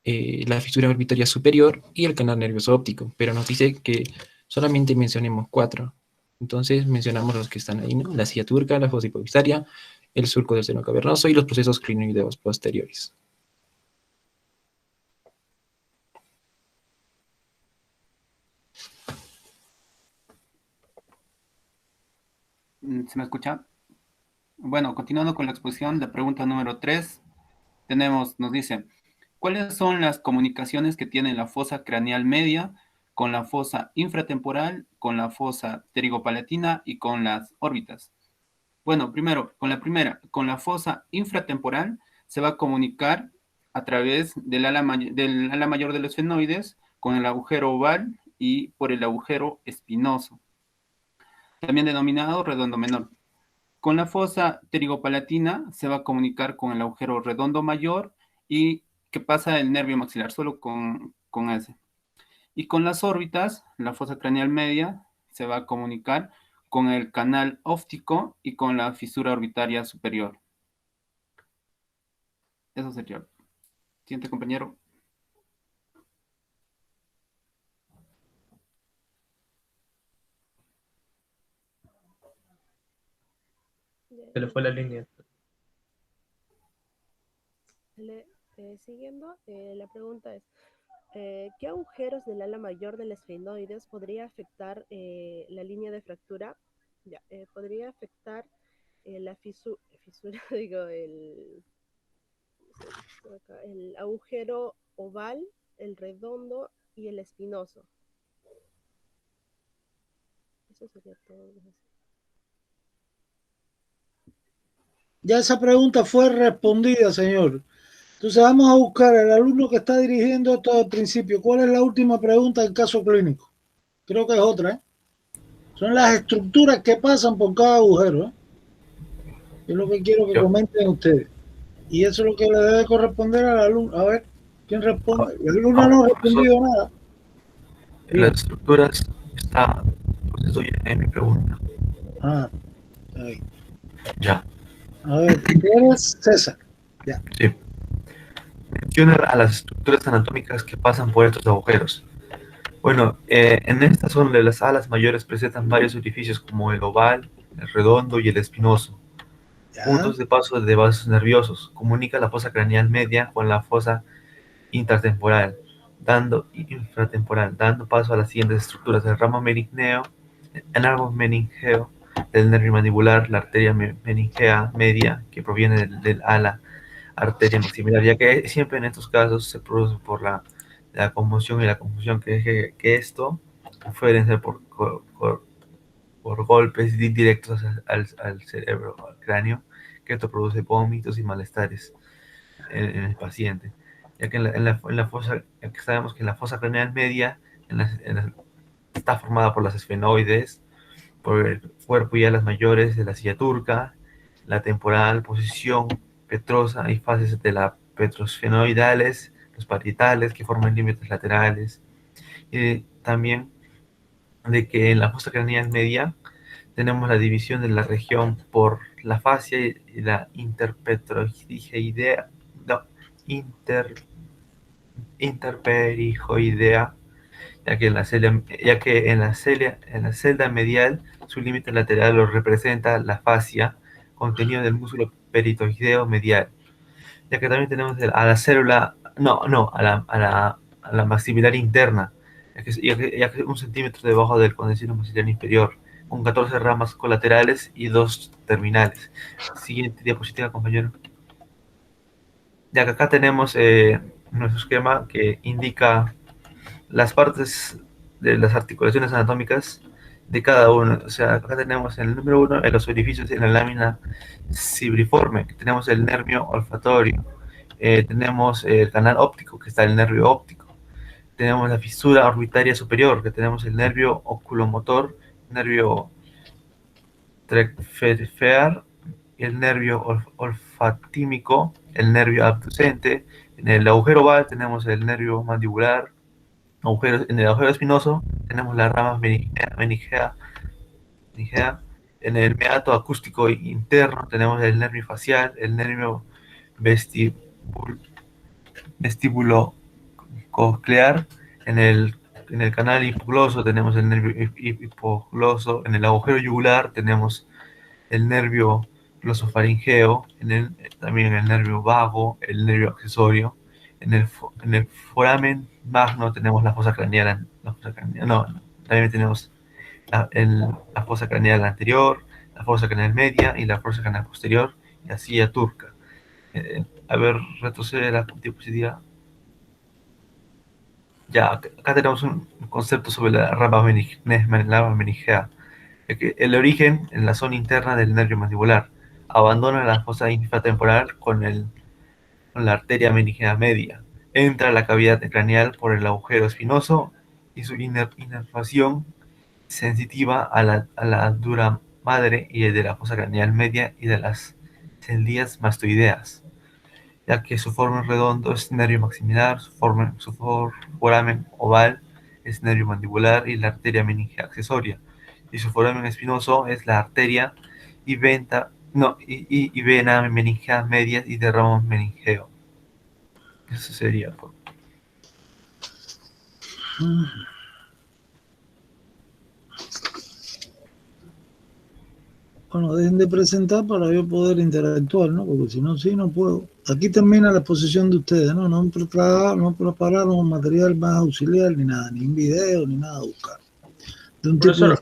la fisura orbitaria superior y el canal nervioso óptico, pero nos dice que solamente mencionemos 4. Entonces mencionamos los que están ahí, ¿no? La silla turca, la fosa hipofisaria, el surco del seno cavernoso y los procesos clinoideos posteriores. ¿Se me escucha? Bueno, continuando con la exposición, la pregunta número 3, nos dice, ¿cuáles son las comunicaciones que tiene la fosa craneal media con la fosa infratemporal, con la fosa pterigopalatina y con las órbitas? Bueno, primero, con la primera, con la fosa infratemporal se va a comunicar a través del ala mayor de los esfenoides con el agujero oval y por el agujero espinoso, también denominado redondo menor. Con la fosa pterigopalatina se va a comunicar con el agujero redondo mayor y que pasa el nervio maxilar, solo con ese. Y con las órbitas, la fosa craneal media se va a comunicar con el canal óptico y con la fisura orbitaria superior. Eso sería. Siguiente, compañero. Se le fue la línea. Siguiendo, la pregunta es, ¿qué agujeros del ala mayor del esfenoides podría afectar la línea de fractura? Ya, podría afectar la fisura, digo, el agujero oval, el redondo y el espinoso. Eso sería todo. Ya esa pregunta fue respondida, señor. Entonces vamos a buscar al alumno que está dirigiendo esto al principio. ¿Cuál es la última pregunta del caso clínico? Creo que es otra, ¿eh? Son las estructuras que pasan por cada agujero, ¿eh? Es lo que quiero que comenten ustedes. Y eso es lo que le debe corresponder al alumno. A ver, ¿quién responde? El alumno no ha respondido nada. En las estructuras está, pues eso ya es mi pregunta. Ah, ahí. Ya. A ver, tú eres César. Ya. Sí. Menciona a las estructuras anatómicas que pasan por estos agujeros. Bueno, en estas son de las alas mayores presentan varios orificios como el oval, el redondo y el espinoso. Puntos de paso de vasos nerviosos. Comunica la fosa craneal media con la fosa infratemporal, dando paso a las siguientes estructuras: el ramo meningeo, el árbol meningeo del nervio mandibular, la arteria meningea media que proviene del ala arteria maxilar, ya que siempre en estos casos se produce por la conmoción y la confusión, que esto pueden ser por golpes directos al cerebro, al cráneo, que esto produce vómitos y malestares en el paciente, ya que en la fosa, que sabemos que en la fosa craneal media está formada por las esfenoides, por el cuerpo y alas mayores de la silla turca, la temporal, posición petrosa y fases de la petrosfenoidales, los parietales que forman límites laterales, y también de que en la fosa craneal media tenemos la división de la región por la fascia y la interpetroidea, no, interperijoidea, ya que en la celda medial su límite lateral lo representa la fascia, contenido del músculo peritoideo medial, ya que también tenemos a la célula, a la maxilar interna, ya que 1 centímetro debajo del condensino maxilar inferior, con 14 ramas colaterales y 2 terminales. Siguiente diapositiva, compañero. Ya que acá tenemos nuestro esquema que indica las partes de las articulaciones anatómicas de cada uno. O sea, acá tenemos en el número 1 en los orificios en la lámina cibriforme, que tenemos el nervio olfatorio, tenemos el canal óptico, que está el nervio óptico, tenemos la fisura orbitaria superior, que tenemos el nervio oculomotor, nervio trefear, y el nervio olfatímico, el nervio abducente. En el agujero oval tenemos el nervio mandibular. En el agujero espinoso tenemos las ramas meningea. En el meato acústico interno tenemos el nervio facial, el nervio vestíbulo coclear. En el canal hipogloso tenemos el nervio hipogloso. En el agujero yugular tenemos el nervio glosofaringeo, también el nervio vago, el nervio accesorio. En el foramen magno tenemos la fosa craneal, también tenemos la fosa craneal anterior, la fosa craneal media y la fosa craneal posterior, y así a turca. A ver, retrocede la diapositiva. Ya, acá tenemos un concepto sobre la rama meningea. El origen en la zona interna del nervio mandibular. Abandona la fosa infratemporal con la arteria meningea media. Entra a la cavidad craneal por el agujero espinoso y su inervación sensitiva a la dura madre y de la fosa craneal media y de las celdillas mastoideas, ya que su forma redondo es nervio maxilar, su foramen oval es nervio mandibular y la arteria meningea accesoria, y su foramen espinoso es la arteria y vena meningea media y derramo meningeo. Eso sería. Bueno, dejen de presentar para yo poder interactuar, ¿no? Porque si no, sí, no puedo. Aquí termina la exposición de ustedes, ¿no? No prepararon material más auxiliar ni nada, ni un video, ni nada a buscar. Profesor,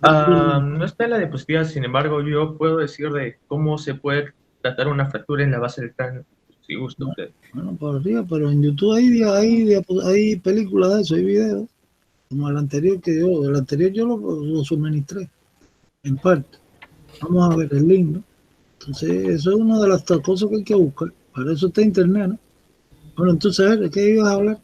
no está en la diapositiva, sin embargo, yo puedo decir de cómo se puede tratar una fractura en la base del cráneo, si gusta usted. Bueno, por arriba, pero en YouTube hay películas de eso, hay videos, como el anterior yo lo suministré, en parte. Vamos a ver el link, ¿no? Entonces, eso es una de las cosas que hay que buscar. Para eso está internet, ¿no? Bueno, entonces, ¿de qué ibas a hablar?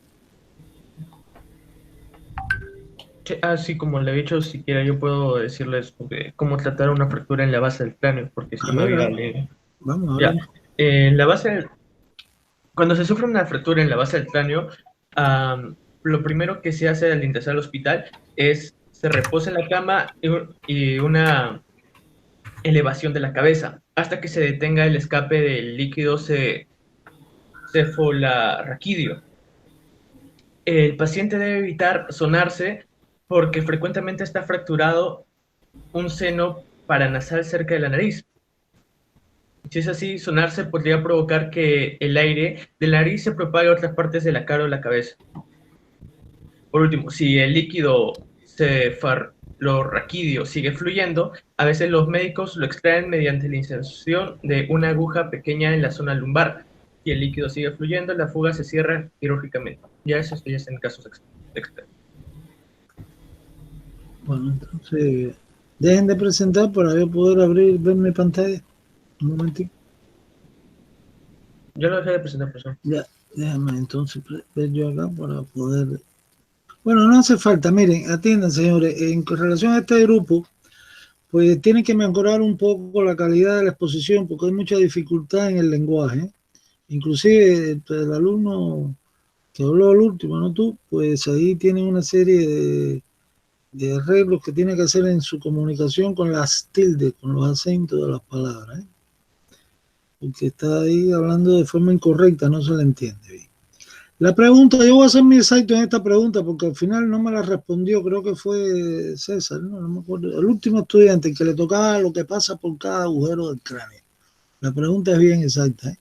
Sí, como le he dicho, si quiere yo puedo decirles cómo tratar una fractura en la base del cráneo, porque si me había leído. Vamos, ya. En la base, cuando se sufre una fractura en la base del cráneo, lo primero que se hace al ingresar al hospital es se reposa en la cama y una elevación de la cabeza hasta que se detenga el escape del líquido cefalorraquídeo. El paciente debe evitar sonarse porque frecuentemente está fracturado un seno paranasal cerca de la nariz. Si es así, sonarse podría provocar que el aire de la nariz se propague a otras partes de la cara o la cabeza. Por último, si el líquido cefalorraquídeo sigue fluyendo, a veces los médicos lo extraen mediante la inserción de una aguja pequeña en la zona lumbar. Si el líquido sigue fluyendo, la fuga se cierra quirúrgicamente. Ya eso es en casos extremos. Bueno, entonces, dejen de presentar para yo poder ver mi pantalla. Un momentito. Yo lo dejé de presentar, profesor. Ya, déjame entonces ver yo acá para poder... Bueno, no hace falta, miren, atiendan, señores, en relación a este grupo, pues tienen que mejorar un poco la calidad de la exposición porque hay mucha dificultad en el lenguaje. Inclusive el alumno que habló al último, no tú, pues ahí tienen una serie de arreglos que tiene que hacer en su comunicación con las tildes, con los acentos de las palabras, ¿eh? Porque está ahí hablando de forma incorrecta, no se le entiende bien. La pregunta, yo voy a ser muy exacto en esta pregunta porque al final no me la respondió, creo que fue César, no me acuerdo, el último estudiante que le tocaba lo que pasa por cada agujero del cráneo. La pregunta es bien exacta, ¿eh?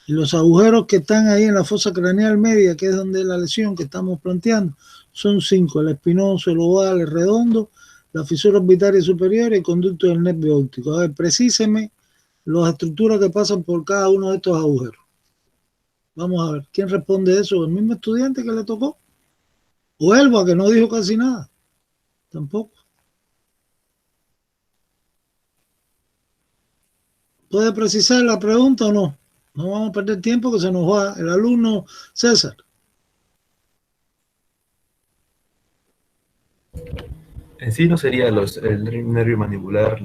Y los agujeros que están ahí en la fosa craneal media, que es donde la lesión que estamos planteando, son 5, el espinoso, el oval, el redondo, la fisura orbitaria superior y el conducto del nervio óptico. A ver, precíseme las estructuras que pasan por cada uno de estos agujeros. Vamos a ver, ¿quién responde eso? ¿El mismo estudiante que le tocó? ¿O Elba, que no dijo casi nada? Tampoco. ¿Puede precisar la pregunta o no? No vamos a perder tiempo que se nos va el alumno César. En sí no sería el nervio mandibular,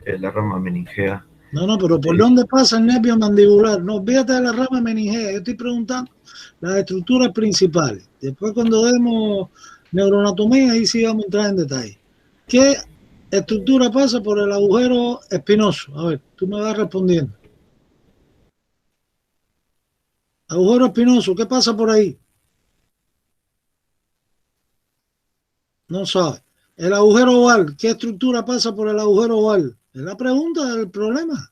la rama meningea. No, pero ¿por dónde pasa el nervio mandibular? No, olvídate de la rama meningea. Yo estoy preguntando las estructuras principales. Después cuando demos neuroanatomía, ahí sí vamos a entrar en detalle. ¿Qué estructura pasa por el agujero espinoso? A ver, tú me vas respondiendo. Agujero espinoso, ¿qué pasa por ahí? No sabe. El agujero oval, ¿qué estructura pasa por el agujero oval? Es la pregunta del problema.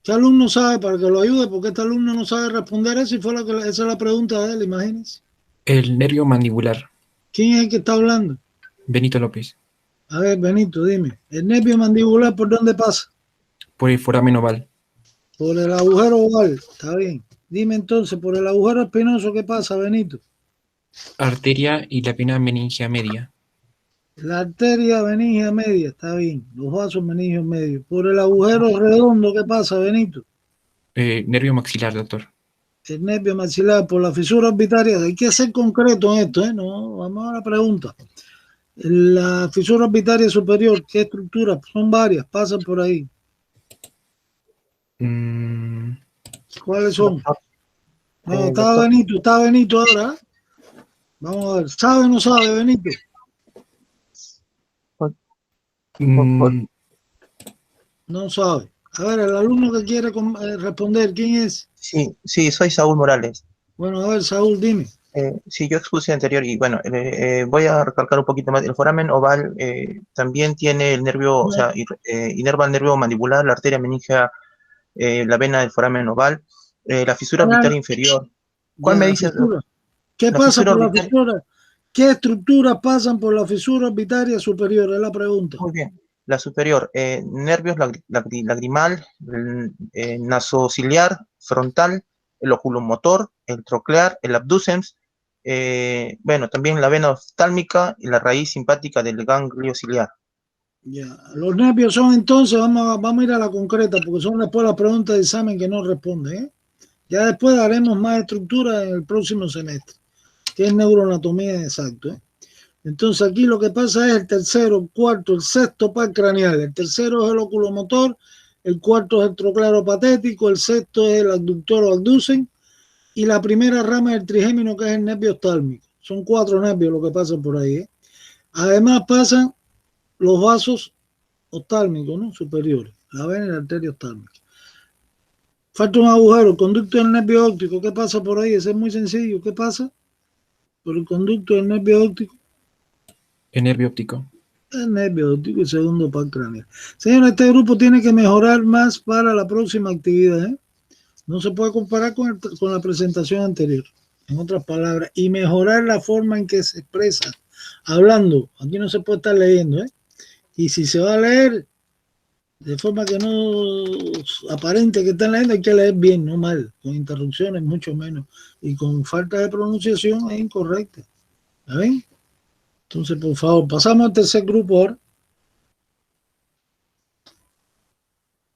¿Qué alumno sabe para que lo ayude? Porque este alumno no sabe responder eso y esa es la pregunta de él, imagínense. El nervio mandibular. ¿Quién es el que está hablando? Benito López. A ver, Benito, dime. ¿El nervio mandibular por dónde pasa? Por el foramen oval. Por el agujero oval, está bien. Dime entonces, por el agujero espinoso, ¿qué pasa, Benito? Arteria y la vena meningea media. La arteria meningia media, está bien. Los vasos meningios medios. Por el agujero redondo, ¿qué pasa, Benito? Nervio maxilar, doctor. El nervio maxilar, por la fisura orbitaria. Hay que ser concreto en esto, ¿eh? No, vamos a la pregunta. La fisura orbitaria superior, ¿qué estructuras? Son varias, pasan por ahí. ¿Cuáles son? No, está Benito ahora. Vamos a ver, ¿sabe o no sabe, Benito? No sabe. A ver, el alumno que quiere responder, ¿quién es? Sí, soy Saúl Morales. Bueno, a ver, Saúl, dime. Sí, yo expuse anterior y bueno, voy a recalcar un poquito más. El foramen oval también tiene el nervio, o sea, inerva el nervio mandibular, la arteria meningea, la vena del foramen oval, la fisura orbitaria inferior. ¿Cuál me dice? ¿Qué pasa por la fisura? ¿Qué estructuras pasan por la fisura orbitaria superior? Es la pregunta. Muy bien. La superior, nervios lagrimal, nasociliar, frontal, el oculomotor, el troclear, el abducens, bueno, también la vena oftálmica y la raíz simpática del ganglio ciliar. Ya, los nervios son entonces, vamos a ir a la concreta, porque son después las preguntas de examen que no responden, ¿eh? Ya después daremos más estructura en el próximo semestre, que es neuroanatomía exacto, ¿eh? Entonces aquí lo que pasa es el tercero, el cuarto, el sexto par craneal. El tercero es el oculomotor, el cuarto es el troclaro patético, el sexto es el abductor o abducen, y la primera rama es el trigémino, que es el nervio oftálmico. Son 4 nervios lo que pasan por ahí, ¿eh? Además pasan los vasos oftálmicos, ¿no? Superiores, la vena y la arteria oftálmica. Falta un agujero, el conducto del nervio óptico. ¿Qué pasa por ahí? Ese es muy sencillo. ¿Qué pasa por el conducto del nervio óptico? El nervio óptico. El nervio óptico y segundo par craneal. Señores, este grupo tiene que mejorar más para la próxima actividad, ¿eh? No se puede comparar con la presentación anterior, en otras palabras, y mejorar la forma en que se expresa, hablando. Aquí no se puede estar leyendo, ¿eh? Y si se va a leer de forma que no aparente que están leyendo, hay que leer bien, no mal, con interrupciones mucho menos, y con falta de pronunciación es incorrecta. ¿Está bien? Entonces, por favor, pasamos al tercer grupo ahora.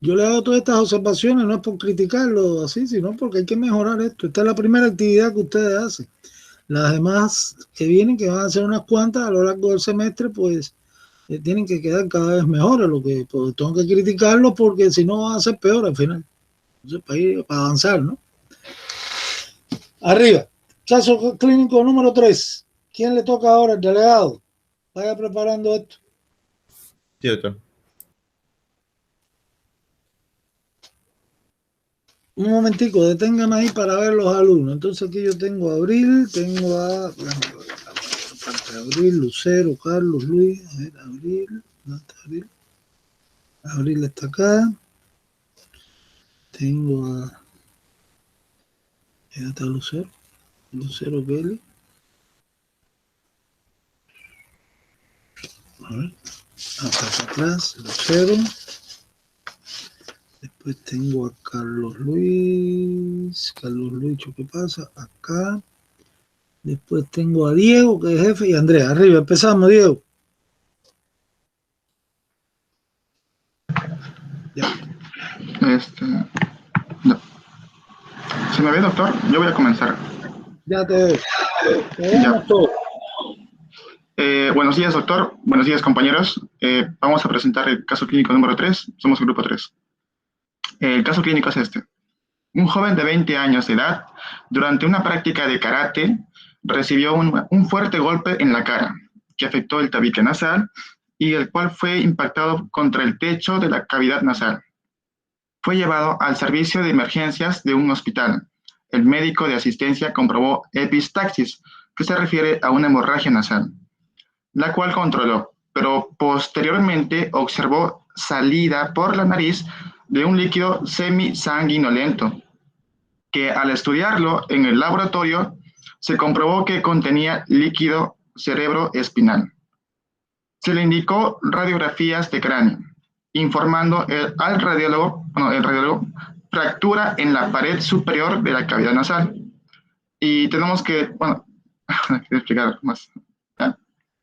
Yo le hago todas estas observaciones, no es por criticarlo así, sino porque hay que mejorar esto. Esta es la primera actividad que ustedes hacen. Las demás que vienen, que van a ser unas cuantas a lo largo del semestre, pues tienen que quedar cada vez mejores. Lo que pues, tengo que criticarlo porque si no van a ser peor al final. Entonces, para avanzar, ¿no? Arriba. Caso clínico número 3. ¿Quién le toca ahora? El delegado. Vaya preparando esto. Sí, doctor. Un momentico, deténgame ahí para ver los alumnos. Entonces aquí yo tengo a Abril, tengo a Abril, Lucero, Carlos, Luis, a ver, Abril, ¿dónde está Abril? Abril está acá. Tengo a... ¿Ya está Lucero? Lucero Kelly. A ver, acá atrás, Lucero. Después tengo a Carlos Luis. Carlos Luis, ¿qué pasa? Acá. Después tengo a Diego, que es jefe, y Andrea. Arriba, empezamos, Diego. Ya. No. ¿Se me ve, doctor? Yo voy a comenzar. Ya te veo. Ya. Buenos días, doctor. Buenos días, compañeros. Vamos a presentar el caso clínico número 3. Somos el grupo 3. El caso clínico es este. Un joven de 20 años de edad, durante una práctica de karate, recibió un fuerte golpe en la cara, que afectó el tabique nasal y el cual fue impactado contra el techo de la cavidad nasal. Fue llevado al servicio de emergencias de un hospital. El médico de asistencia comprobó epistaxis, que se refiere a una hemorragia nasal, la cual controló, pero posteriormente observó salida por la nariz de un líquido semisanguinolento, que al estudiarlo en el laboratorio se comprobó que contenía líquido cerebroespinal. Se le indicó radiografías de cráneo, informando el radiólogo fractura en la pared superior de la cavidad nasal. Y tenemos que, quiero explicar más. ¿Ya?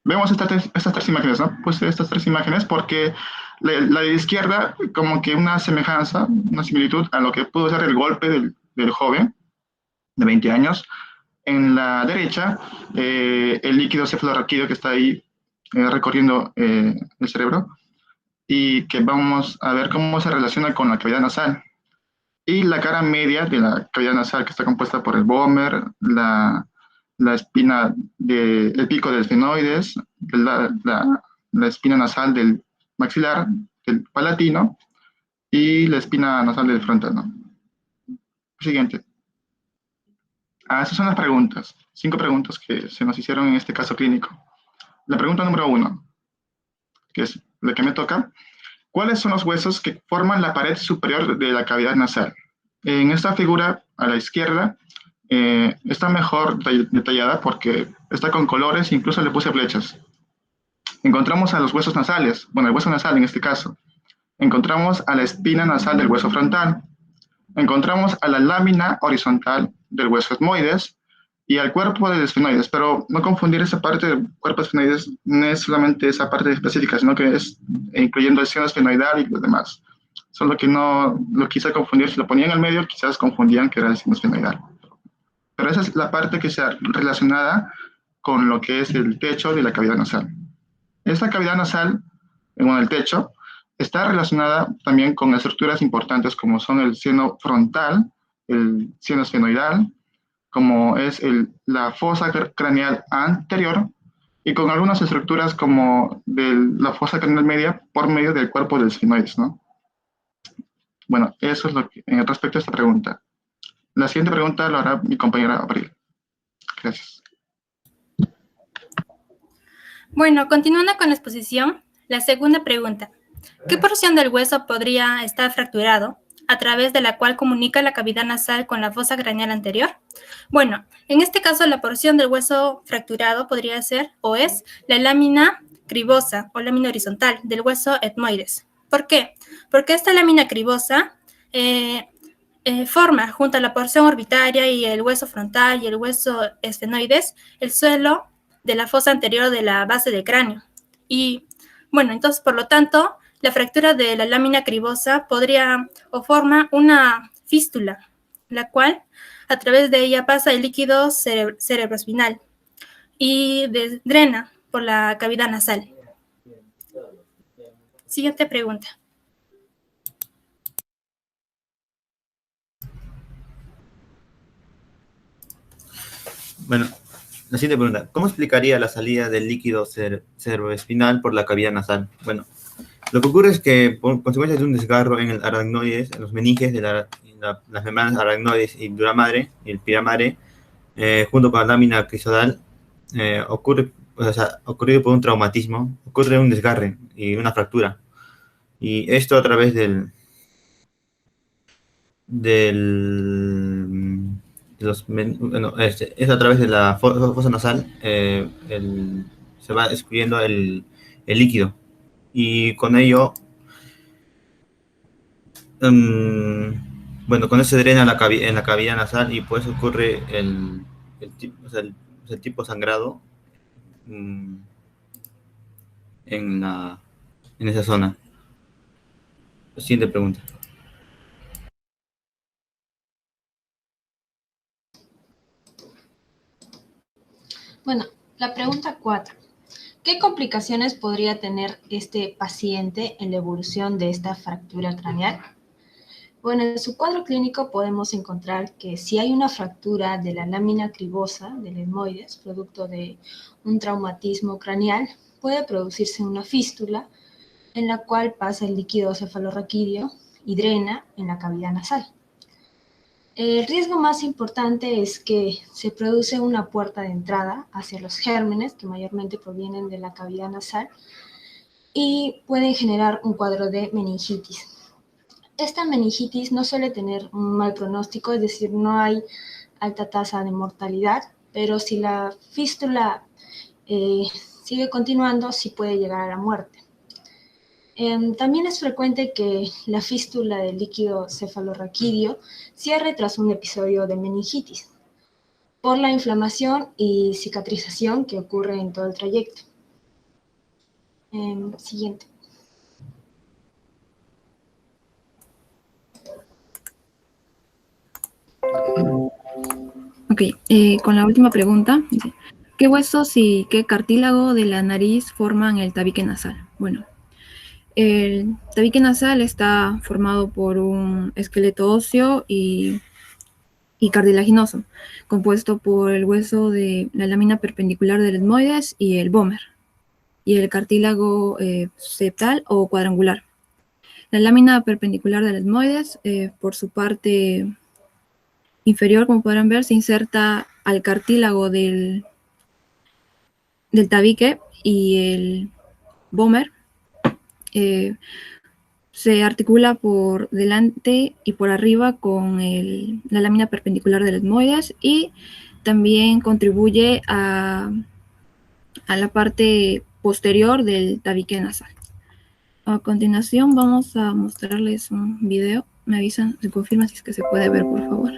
Vemos estas tres imágenes, ¿no? Pues estas tres imágenes porque la de izquierda como que una semejanza, una similitud a lo que pudo ser el golpe del joven de 20 años. En la derecha, el líquido cefalorraquídeo que está ahí recorriendo el cerebro y que vamos a ver cómo se relaciona con la cavidad nasal. Y la cara media de la cavidad nasal que está compuesta por el vómer, la espina el pico del esfenoides, la espina nasal del maxilar, del palatino, y la espina nasal del frontal, ¿no? Siguiente. Esas son las preguntas. 5 preguntas que se nos hicieron en este caso clínico. La pregunta número 1, que es la que me toca. ¿Cuáles son los huesos que forman la pared superior de la cavidad nasal? En esta figura, a la izquierda, está mejor detallada porque está con colores, incluso le puse flechas. Encontramos a los huesos nasales, bueno, el hueso nasal en este caso. Encontramos a la espina nasal del hueso frontal. Encontramos a la lámina horizontal del hueso etmoides y al cuerpo del esfenoides, pero no confundir esa parte del cuerpo esfenoides, no es solamente esa parte específica, sino que es incluyendo el seno esfenoidal y los demás. Solo que no lo quise confundir, si lo ponían al medio, quizás confundían que era el seno esfenoidal. Pero esa es la parte que sea relacionada con lo que es el techo de la cavidad nasal. Esta cavidad nasal, en el techo, está relacionada también con estructuras importantes como son el seno frontal, el seno esfenoidal, como es la fosa craneal anterior, y con algunas estructuras como la fosa craneal media por medio del cuerpo del esfenoides, ¿no? Bueno, eso es lo que respecto a esta pregunta. La siguiente pregunta lo hará mi compañera Abril. Gracias. Bueno, continuando con la exposición, la segunda pregunta. ¿Qué porción del hueso podría estar fracturado, a través de la cual comunica la cavidad nasal con la fosa craneal anterior? Bueno, en este caso la porción del hueso fracturado podría ser o es la lámina cribosa o lámina horizontal del hueso etmoides. ¿Por qué? Porque esta lámina cribosa forma junto a la porción orbitaria y el hueso frontal y el hueso esfenoides el suelo de la fosa anterior de la base del cráneo. Y bueno, entonces por lo tanto, la fractura de la lámina cribosa podría o forma una fístula, la cual a través de ella pasa el líquido cerebroespinal y drena por la cavidad nasal. Siguiente pregunta. Bueno, La siguiente pregunta. ¿Cómo explicaría la salida del líquido cerebroespinal por la cavidad nasal? Bueno, lo que ocurre es que por consecuencia de un desgarro en el aracnoides, en los meninges de las membranas aracnoides y dura madre, y el pira madre, junto con la lámina crisodal, ocurrido por un traumatismo, ocurre un desgarre y una fractura. Y esto a través es a través de la fosa nasal, se va excluyendo el líquido. Y con ello, bueno, con eso se drena en la cavidad nasal y pues ocurre el tipo sangrado en esa zona. Siguiente pregunta. Bueno, la pregunta 4. ¿Qué complicaciones podría tener este paciente en la evolución de esta fractura craneal? Bueno, en su cuadro clínico podemos encontrar que si hay una fractura de la lámina cribosa del etmoides, producto de un traumatismo craneal, puede producirse una fístula en la cual pasa el líquido cefalorraquídeo y drena en la cavidad nasal. El riesgo más importante es que se produce una puerta de entrada hacia los gérmenes, que mayormente provienen de la cavidad nasal, y pueden generar un cuadro de meningitis. Esta meningitis no suele tener un mal pronóstico, es decir, no hay alta tasa de mortalidad, pero si la fístula sigue continuando, sí puede llegar a la muerte. También es frecuente que la fístula del líquido cefalorraquídeo cierre tras un episodio de meningitis, por la inflamación y cicatrización que ocurre en todo el trayecto. Siguiente. Ok, con la última pregunta, dice, ¿qué huesos y qué cartílago de la nariz forman el tabique nasal? Bueno, el tabique nasal está formado por un esqueleto óseo y cartilaginoso, compuesto por el hueso de la lámina perpendicular del etmoides y el vómer, y el cartílago septal o cuadrangular. La lámina perpendicular del etmoides, por su parte inferior, como podrán ver, se inserta al cartílago del tabique, y el vómer se articula por delante y por arriba con la lámina perpendicular del etmoides, y también contribuye a la parte posterior del tabique nasal. A continuación vamos a mostrarles un video. Me avisan, se confirma si es que se puede ver, por favor.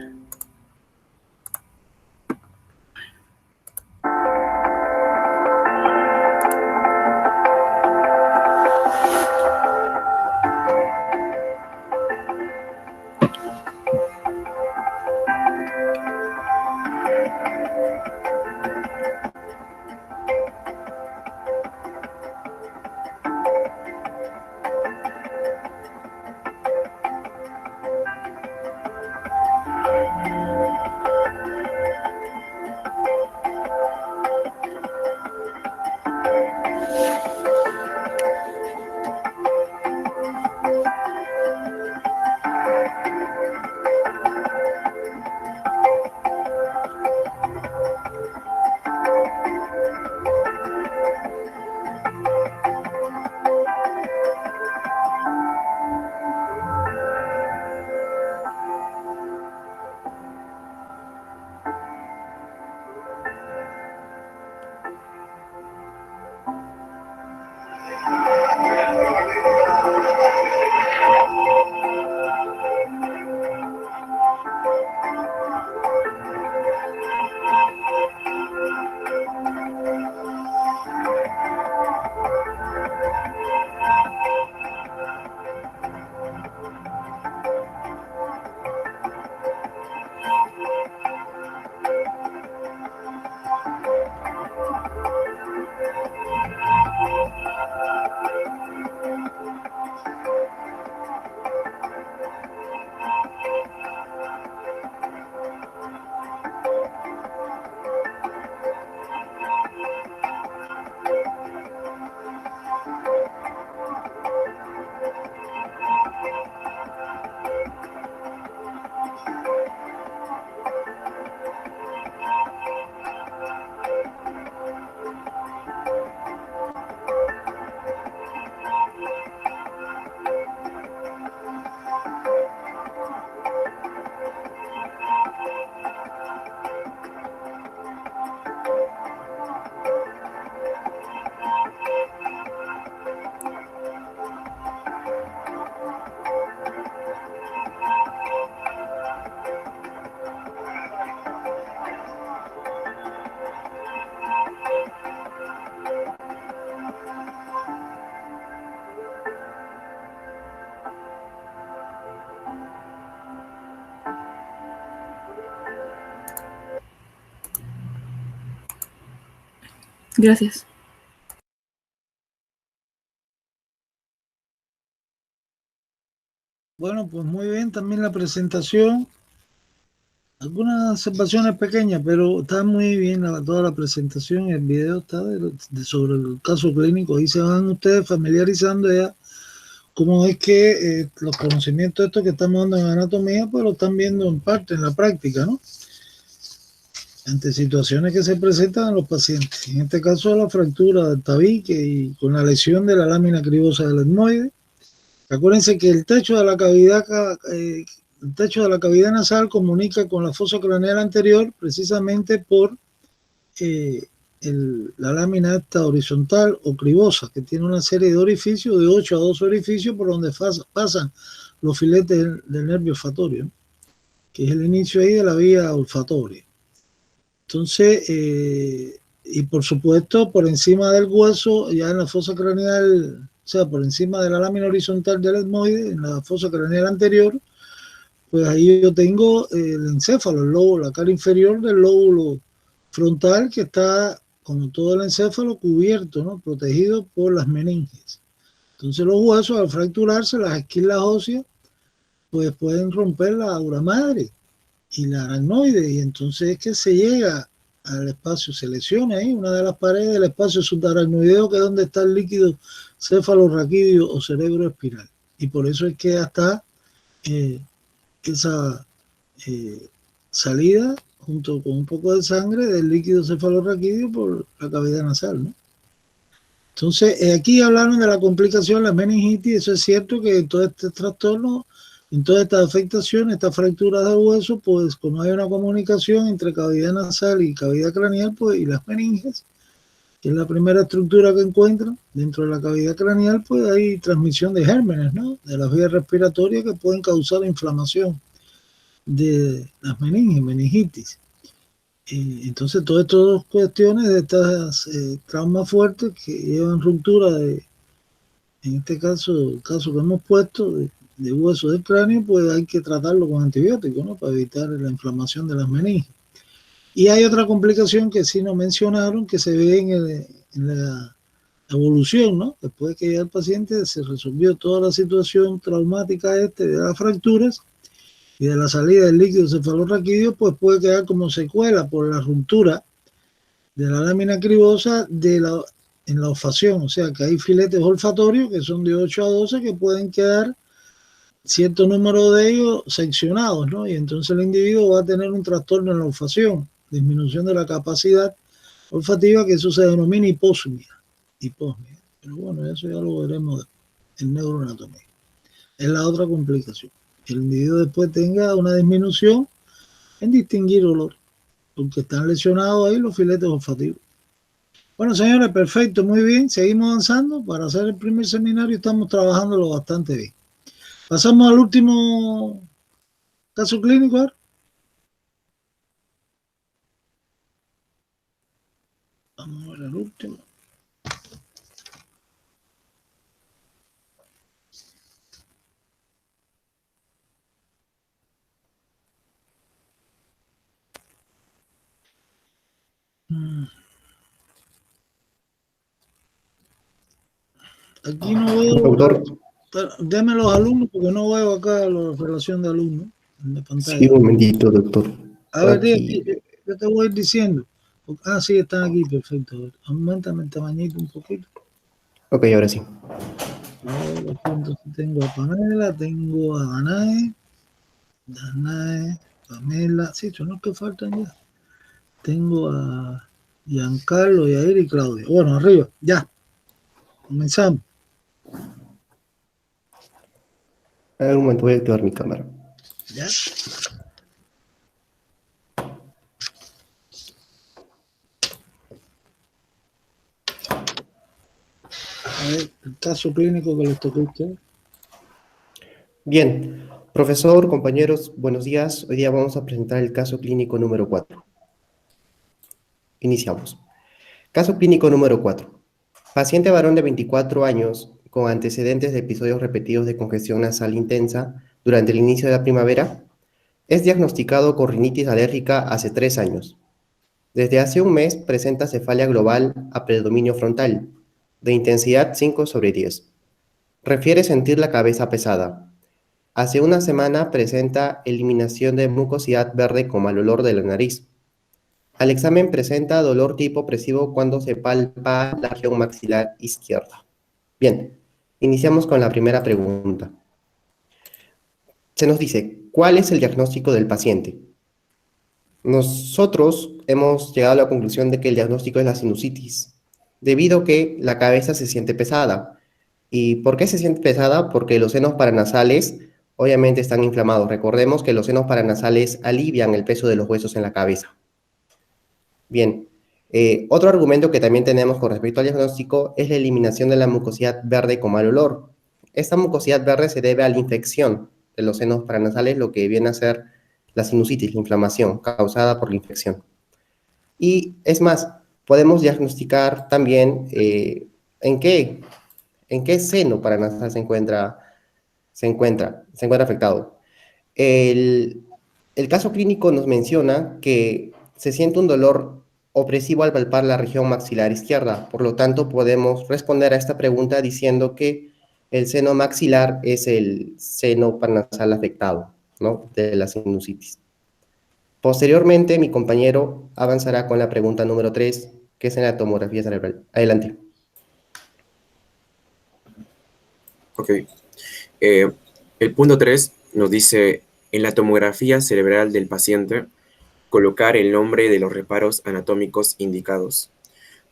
Gracias. Bueno, pues muy bien, también la presentación. Algunas observaciones pequeñas, pero está muy bien toda la presentación. El video está sobre el caso clínico. Ahí se van ustedes familiarizando ya cómo es que los conocimientos estos que estamos dando en anatomía, pues lo están viendo en parte en la práctica, ¿no? Ante situaciones que se presentan en los pacientes. En este caso, la fractura del tabique y con la lesión de la lámina cribosa del etmoide. Acuérdense que el techo de la cavidad nasal comunica con la fosa craneal anterior precisamente por la lámina esta horizontal o cribosa, que tiene una serie de orificios, de 8 a 12 orificios, por donde pasan los filetes del nervio olfatorio, ¿no? Que es el inicio ahí de la vía olfatoria. Entonces, y por supuesto, por encima del hueso, ya en la fosa craneal, o sea, por encima de la lámina horizontal del etmoide, en la fosa craneal anterior, pues ahí yo tengo el encéfalo, el lobo, la cara inferior del lóbulo frontal, que está, como todo el encéfalo, cubierto, ¿no? Protegido por las meninges. Entonces los huesos, al fracturarse, las esquilas óseas, pues pueden romper la dura madre y la aracnoide, y entonces es que se llega al espacio, se lesiona ahí una de las paredes del espacio subaracnoideo, que es donde está el líquido cefalorraquídeo o cerebro espiral. Y por eso es que hasta esa salida junto con un poco de sangre del líquido cefalorraquídeo por la cavidad nasal, ¿no? Entonces, aquí hablaron de la complicación, la meningitis. Eso es cierto, que en todo este trastorno, en todas estas afectaciones, estas fracturas del hueso, pues como hay una comunicación entre cavidad nasal y cavidad craneal, pues, y las meninges, que es la primera estructura que encuentran dentro de la cavidad craneal, pues hay transmisión de gérmenes, ¿no? De las vías respiratorias, que pueden causar inflamación de las meninges, meningitis. Entonces, todas estas cuestiones de estas traumas fuertes que llevan ruptura de, en este caso, el caso que hemos puesto de hueso del cráneo, pues hay que tratarlo con antibióticos, ¿no? Para evitar la inflamación de las meninges. Y hay otra complicación que sí nos mencionaron, que se ve en la evolución, ¿no? Después que ya el paciente se resolvió toda la situación traumática de las fracturas y de la salida del líquido cefalorraquídeo, pues puede quedar como secuela por la ruptura de la lámina cribosa en la olfacción. O sea que hay filetes olfatorios que son de 8 a 12 que pueden quedar cierto número de ellos seccionados, ¿no? Y entonces el individuo va a tener un trastorno en la olfacción, disminución de la capacidad olfativa, que eso se denomina hiposmia. Pero bueno, eso ya lo veremos en neuroanatomía. Es la otra complicación. El individuo después tenga una disminución en distinguir olor, porque están lesionados ahí los filetes olfativos. Bueno, señores, perfecto, muy bien. Seguimos avanzando. Para hacer el primer seminario estamos trabajándolo bastante bien. Pasamos al último caso clínico. ¿Ver? Vamos a ver el último. Aquí no veo. Doctor. Deme los alumnos, porque no veo acá la relación de alumnos en la pantalla. Sí, un momentito, doctor. A ver, Aquí. yo te voy a ir diciendo. Ah, sí, están aquí, perfecto. A ver, aumentame el tamañito un poquito. Ok, ahora sí. Ahora, entonces tengo a Pamela, tengo a Danae, Pamela. Sí, son los que faltan ya. Tengo a Giancarlo, Yair y Claudia. Bueno, arriba, ya. Comenzamos. A ver, un momento, voy a activar mi cámara. ¿Ya? A ver, el caso clínico que les tocó a usted. Bien, profesor, compañeros, buenos días. Hoy día vamos a presentar el caso clínico número 4. Iniciamos. Caso clínico número 4. Paciente varón de 24 años con antecedentes de episodios repetidos de congestión nasal intensa durante el inicio de la primavera. Es diagnosticado con rinitis alérgica hace 3 años. Desde hace un mes presenta cefalia global a predominio frontal, de intensidad 5/10. Refiere sentir la cabeza pesada. Hace una semana presenta eliminación de mucosidad verde con mal olor de la nariz. Al examen presenta dolor tipo opresivo cuando se palpa la región maxilar izquierda. Bien, iniciamos con la primera pregunta. Se nos dice, ¿cuál es el diagnóstico del paciente? Nosotros hemos llegado a la conclusión de que el diagnóstico es la sinusitis, debido a que la cabeza se siente pesada. ¿Y por qué se siente pesada? Porque los senos paranasales obviamente están inflamados. Recordemos que los senos paranasales alivian el peso de los huesos en la cabeza. Bien, otro argumento que también tenemos con respecto al diagnóstico es la eliminación de la mucosidad verde con mal olor. Esta mucosidad verde se debe a la infección de los senos paranasales, lo que viene a ser la sinusitis, la inflamación causada por la infección. Y es más, podemos diagnosticar también en qué seno paranasal se encuentra afectado. El caso clínico nos menciona que se siente un dolor opresivo al palpar la región maxilar izquierda. Por lo tanto, podemos responder a esta pregunta diciendo que el seno maxilar es el seno paranasal afectado, ¿no?, de la sinusitis. Posteriormente, mi compañero avanzará con la pregunta número 3, que es en la tomografía cerebral. Adelante. Ok. El punto 3 nos dice, en la tomografía cerebral del paciente, colocar el nombre de los reparos anatómicos indicados.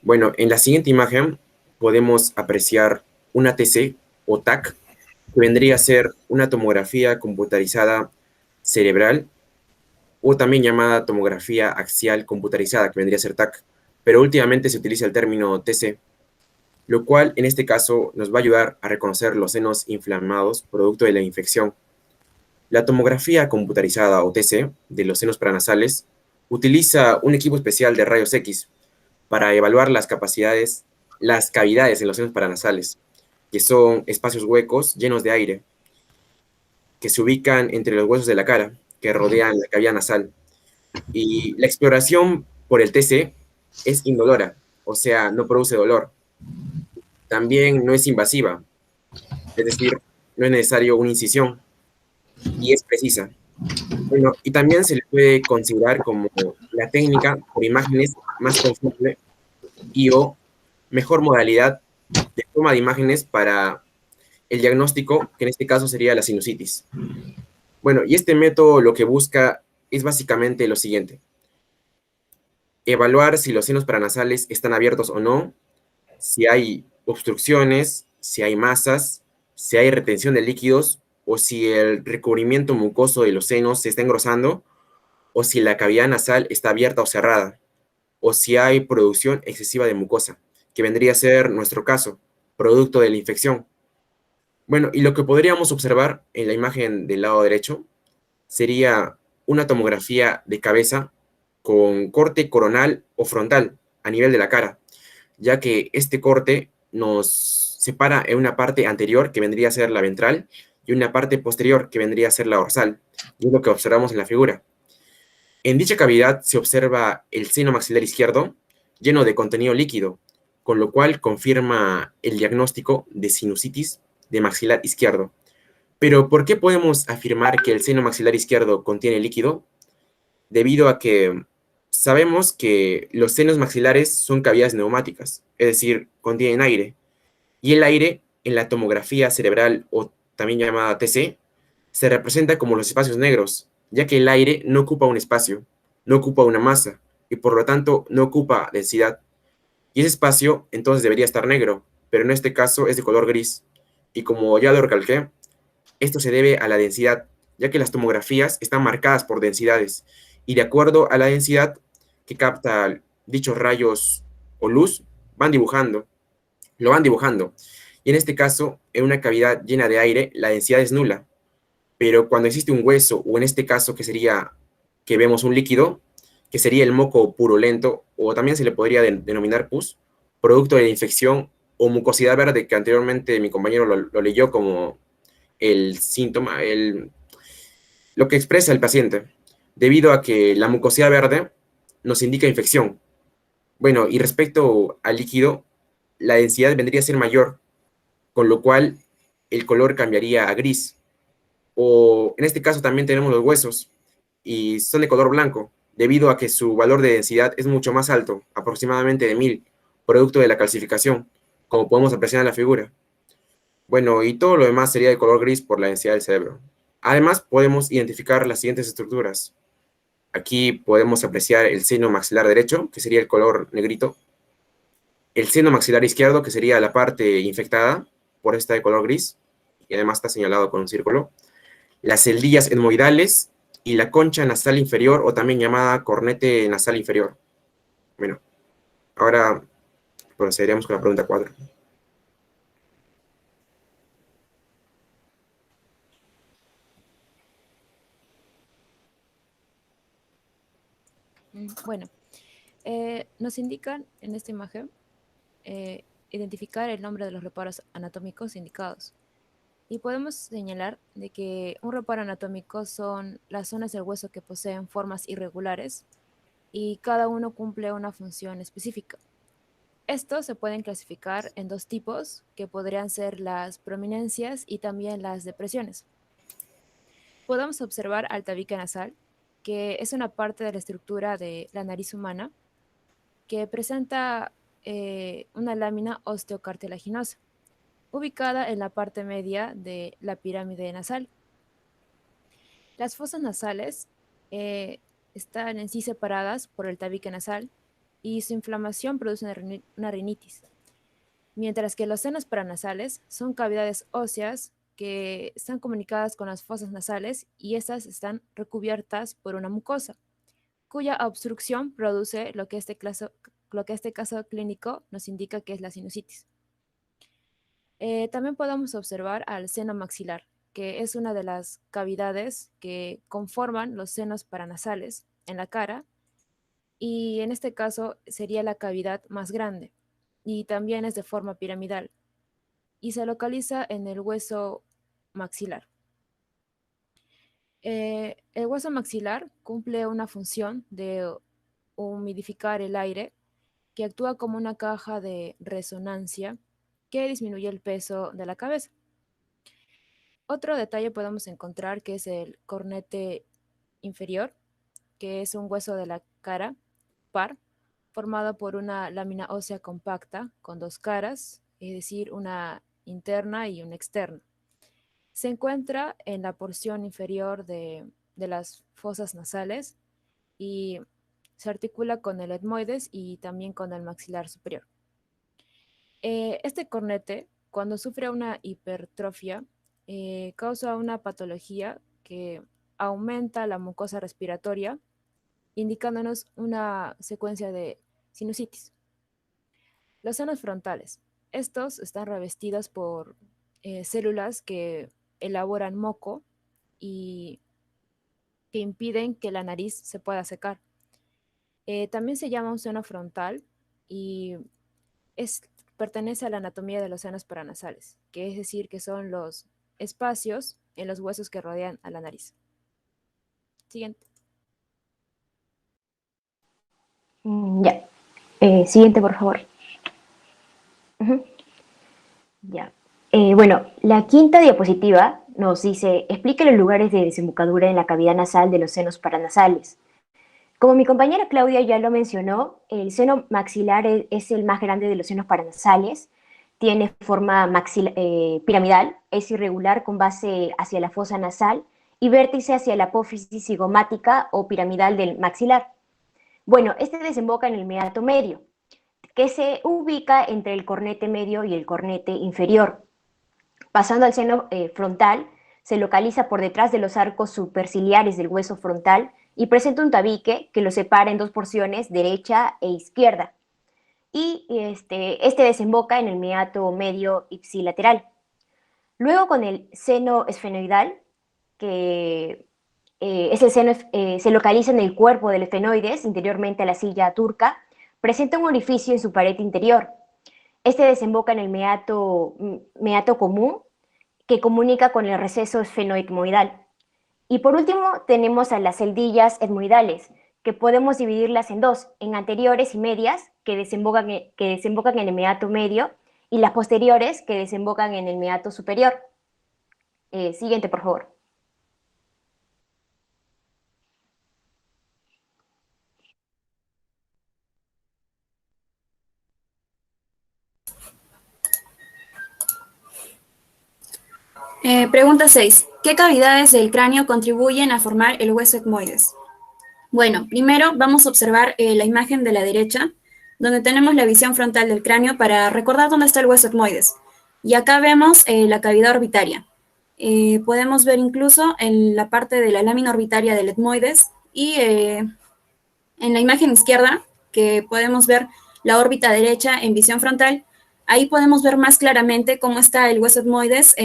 Bueno, en la siguiente imagen podemos apreciar una TC o TAC, que vendría a ser una tomografía computarizada cerebral, o también llamada tomografía axial computarizada, que vendría a ser TAC, pero últimamente se utiliza el término TC, lo cual en este caso nos va a ayudar a reconocer los senos inflamados producto de la infección. La tomografía computarizada o TC de los senos paranasales utiliza un equipo especial de rayos X para evaluar las cavidades en los senos paranasales, que son espacios huecos llenos de aire, que se ubican entre los huesos de la cara, que rodean la cavidad nasal. Y la exploración por el TC es indolora, o sea, no produce dolor. También no es invasiva, es decir, no es necesario una incisión, y es precisa. Bueno, y también se le puede considerar como la técnica por imágenes más confiable y o mejor modalidad de toma de imágenes para el diagnóstico, que en este caso sería la sinusitis. Bueno, y este método lo que busca es básicamente lo siguiente: evaluar si los senos paranasales están abiertos o no, si hay obstrucciones, si hay masas, si hay retención de líquidos, o si el recubrimiento mucoso de los senos se está engrosando, o si la cavidad nasal está abierta o cerrada, o si hay producción excesiva de mucosa, que vendría a ser nuestro caso, producto de la infección. Bueno, y lo que podríamos observar en la imagen del lado derecho sería una tomografía de cabeza con corte coronal o frontal a nivel de la cara, ya que este corte nos separa en una parte anterior, que vendría a ser la ventral, y una parte posterior, que vendría a ser la dorsal, y es lo que observamos en la figura. En dicha cavidad se observa el seno maxilar izquierdo lleno de contenido líquido, con lo cual confirma el diagnóstico de sinusitis de maxilar izquierdo. Pero, ¿por qué podemos afirmar que el seno maxilar izquierdo contiene líquido? Debido a que sabemos que los senos maxilares son cavidades neumáticas, es decir, contienen aire, y el aire en la tomografía cerebral, o también llamada TC, se representa como los espacios negros, ya que el aire no ocupa un espacio, no ocupa una masa, y por lo tanto no ocupa densidad. Y ese espacio entonces debería estar negro, pero en este caso es de color gris. Y como ya lo recalqué, esto se debe a la densidad, ya que las tomografías están marcadas por densidades, y de acuerdo a la densidad que capta dichos rayos o luz, lo van dibujando. Y en este caso, en una cavidad llena de aire, la densidad es nula. Pero cuando existe un hueso, o en este caso que vemos un líquido, que sería el moco purulento, o también se le podría denominar pus, producto de la infección o mucosidad verde, que anteriormente mi compañero lo leyó como el síntoma, lo que expresa el paciente, debido a que la mucosidad verde nos indica infección. Bueno, y respecto al líquido, la densidad vendría a ser mayor, con lo cual el color cambiaría a gris. O en este caso también tenemos los huesos, y son de color blanco, debido a que su valor de densidad es mucho más alto, aproximadamente de 1000, producto de la calcificación, como podemos apreciar en la figura. Bueno, y todo lo demás sería de color gris por la densidad del cerebro. Además, podemos identificar las siguientes estructuras. Aquí podemos apreciar el seno maxilar derecho, que sería el color negrito. El seno maxilar izquierdo, que sería la parte infectada, por esta de color gris, y además está señalado con un círculo. Las celdillas etmoidales y la concha nasal inferior, o también llamada cornete nasal inferior. Bueno, ahora procederemos con la pregunta 4. Bueno, nos indican en esta imagen identificar el nombre de los reparos anatómicos indicados. Y podemos señalar de que un reparo anatómico son las zonas del hueso que poseen formas irregulares y cada uno cumple una función específica. Estos se pueden clasificar en dos tipos, que podrían ser las prominencias y también las depresiones. Podemos observar al tabique nasal, que es una parte de la estructura de la nariz humana, que presenta una lámina osteocartilaginosa, ubicada en la parte media de la pirámide nasal. Las fosas nasales están en sí separadas por el tabique nasal y su inflamación produce una rinitis, mientras que los senos paranasales son cavidades óseas que están comunicadas con las fosas nasales y estas están recubiertas por una mucosa, cuya obstrucción produce lo que este caso clínico nos indica que es la sinusitis. También podemos observar al seno maxilar, que es una de las cavidades que conforman los senos paranasales en la cara, y en este caso sería la cavidad más grande, y también es de forma piramidal, y se localiza en el hueso maxilar. El hueso maxilar cumple una función de humidificar el aire, que actúa como una caja de resonancia que disminuye el peso de la cabeza. Otro detalle podemos encontrar que es el cornete inferior, que es un hueso de la cara par, formado por una lámina ósea compacta con dos caras, es decir, una interna y una externa. Se encuentra en la porción inferior de las fosas nasales y se articula con el etmoides y también con el maxilar superior. Este cornete, cuando sufre una hipertrofia, causa una patología que aumenta la mucosa respiratoria, indicándonos una secuencia de sinusitis. Los senos frontales. Estos están revestidos por células que elaboran moco y que impiden que la nariz se pueda secar. También se llama un seno frontal y pertenece a la anatomía de los senos paranasales, que es decir, que son los espacios en los huesos que rodean a la nariz. Siguiente. Ya. Siguiente, por favor. Ya. Bueno, la quinta diapositiva nos dice, explica los lugares de desembocadura en la cavidad nasal de los senos paranasales. Como mi compañera Claudia ya lo mencionó, el seno maxilar es el más grande de los senos paranasales, tiene forma piramidal, es irregular con base hacia la fosa nasal y vértice hacia la apófisis cigomática o piramidal del maxilar. Bueno, este desemboca en el meato medio, que se ubica entre el cornete medio y el cornete inferior. Pasando al seno frontal, se localiza por detrás de los arcos superciliares del hueso frontal y presenta un tabique que lo separa en dos porciones, derecha e izquierda. Y este desemboca en el meato medio ipsilateral. Luego con el seno esfenoidal, que ese seno se localiza en el cuerpo del esfenoides, interiormente a la silla turca, presenta un orificio en su pared interior. Este desemboca en el meato común, que comunica con el receso esfenoetmoidal. Y por último tenemos a las celdillas etmoidales, que podemos dividirlas en dos, en anteriores y medias, que desembocan en el meato medio, y las posteriores, que desembocan en el meato superior. Siguiente, por favor. Pregunta 6. ¿Qué cavidades del cráneo contribuyen a formar el hueso etmoides? Bueno, primero vamos a observar la imagen de la derecha, donde tenemos la visión frontal del cráneo para recordar dónde está el hueso etmoides. Y acá vemos la cavidad orbitaria. Podemos ver incluso en la parte de la lámina orbitaria del etmoides y en la imagen izquierda, que podemos ver la órbita derecha en visión frontal, ahí podemos ver más claramente cómo está el hueso etmoides.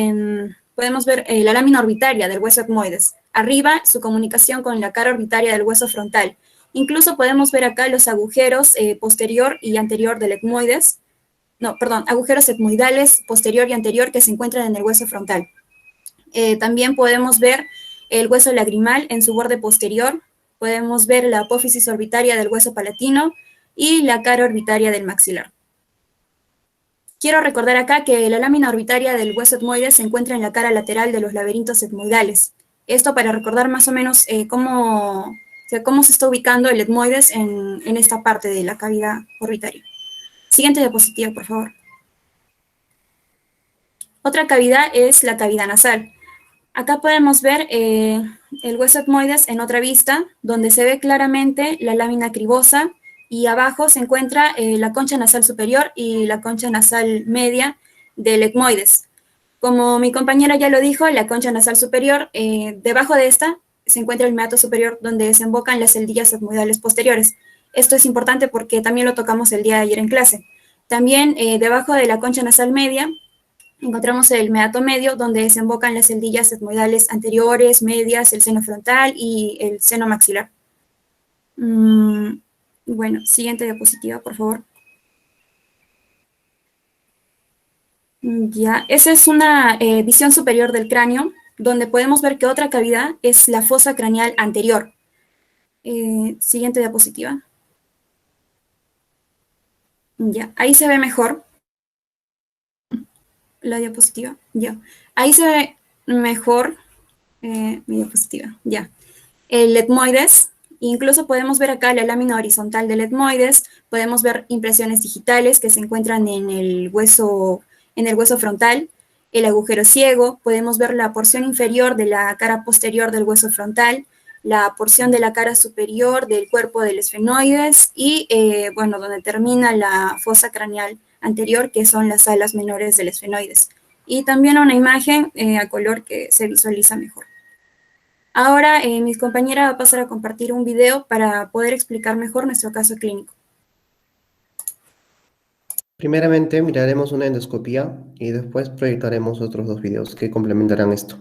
Podemos ver la lámina orbitaria del hueso etmoides. Arriba, su comunicación con la cara orbitaria del hueso frontal. Incluso podemos ver acá los agujeros posterior y anterior del etmoides. No, perdón, agujeros etmoidales posterior y anterior que se encuentran en el hueso frontal. También podemos ver el hueso lagrimal en su borde posterior. Podemos ver la apófisis orbitaria del hueso palatino y la cara orbitaria del maxilar. Quiero recordar acá que la lámina orbitaria del hueso etmoides se encuentra en la cara lateral de los laberintos etmoidales. Esto para recordar más o menos cómo se está ubicando el etmoides en esta parte de la cavidad orbitaria. Siguiente diapositiva, por favor. Otra cavidad es la cavidad nasal. Acá podemos ver el hueso etmoides en otra vista, donde se ve claramente la lámina cribosa, y abajo se encuentra la concha nasal superior y la concha nasal media del etmoides. Como mi compañera ya lo dijo, la concha nasal superior, debajo de esta se encuentra el meato superior, donde desembocan las celdillas etmoidales posteriores. Esto es importante porque también lo tocamos el día de ayer en clase. También debajo de la concha nasal media encontramos el meato medio, donde desembocan las celdillas etmoidales anteriores, medias, el seno frontal y el seno maxilar. Bueno, siguiente diapositiva, por favor. Ya, esa es una visión superior del cráneo, donde podemos ver que otra cavidad es la fosa craneal anterior. Siguiente diapositiva. Ya, ahí se ve mejor. La diapositiva, ya. Ahí se ve mejor mi diapositiva, ya. El etmoides. Incluso podemos ver acá la lámina horizontal del etmoides, podemos ver impresiones digitales que se encuentran en el hueso frontal, el agujero ciego, podemos ver la porción inferior de la cara posterior del hueso frontal, la porción de la cara superior del cuerpo del esfenoides y, bueno, donde termina la fosa craneal anterior, que son las alas menores del esfenoides. Y también una imagen a color que se visualiza mejor. Ahora mi compañera va a pasar a compartir un video para poder explicar mejor nuestro caso clínico. Primeramente miraremos una endoscopía y después proyectaremos otros dos videos que complementarán esto.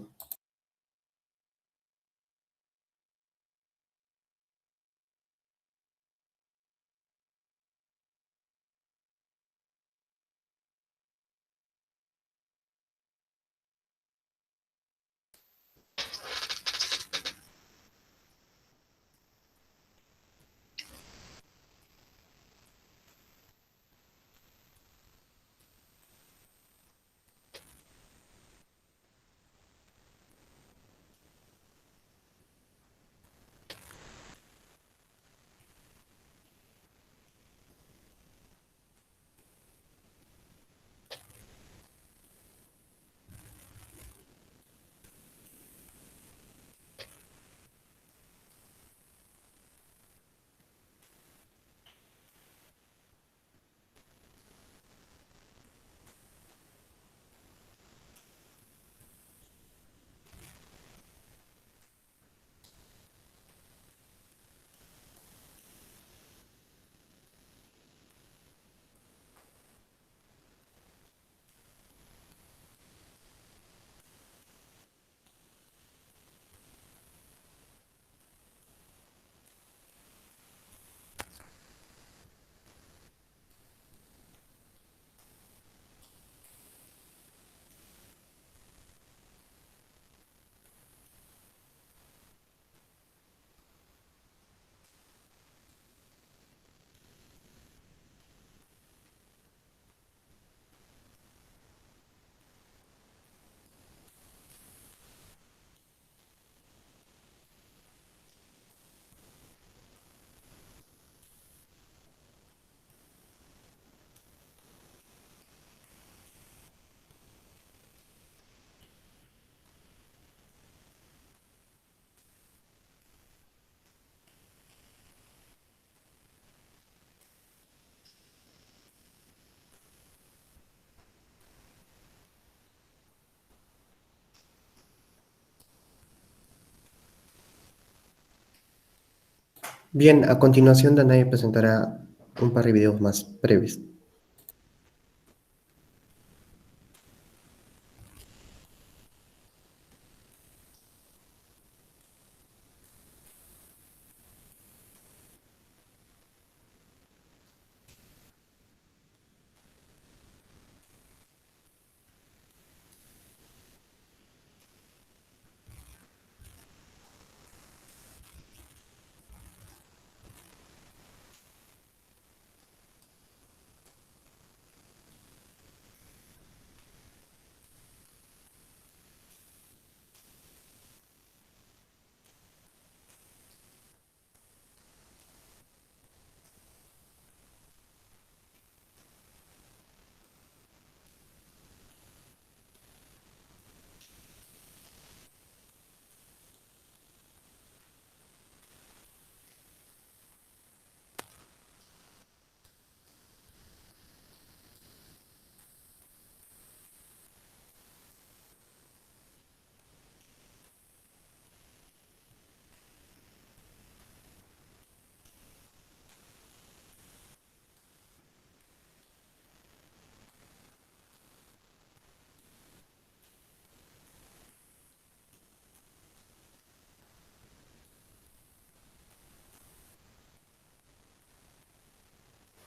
Bien, a continuación Danae presentará un par de videos más breves.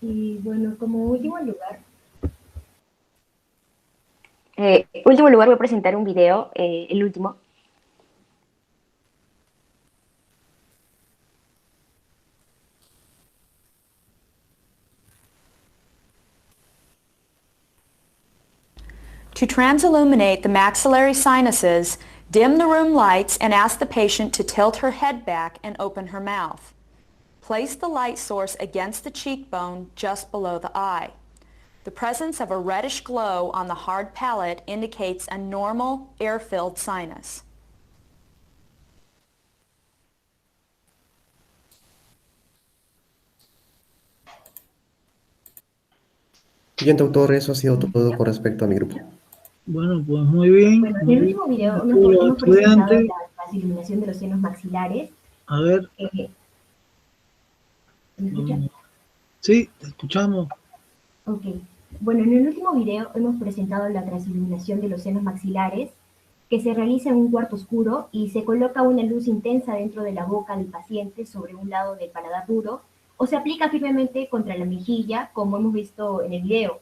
Y bueno, como último lugar voy a presentar un video, el último. To transilluminate the maxillary sinuses, dim the room lights and ask the patient to tilt her head back and open her mouth. Place the light source against the cheekbone just below the eye. The presence of a reddish glow on the hard palate indicates a normal air-filled sinus. Bien, doctor, eso ha sido todo con respecto a mi grupo. Bueno, pues muy bien. Bueno, en muy el bien. último video Todos hemos los presentado estudiantes, la transiluminación de los senos maxilares. a ver, ¿Me escucha? sí, te escuchamos. Ok. Bueno, en el último video hemos presentado la transiluminación de los senos maxilares, que se realiza en un cuarto oscuro y se coloca una luz intensa dentro de la boca del paciente sobre un lado del paladar duro, o se aplica firmemente contra la mejilla, como hemos visto en el video.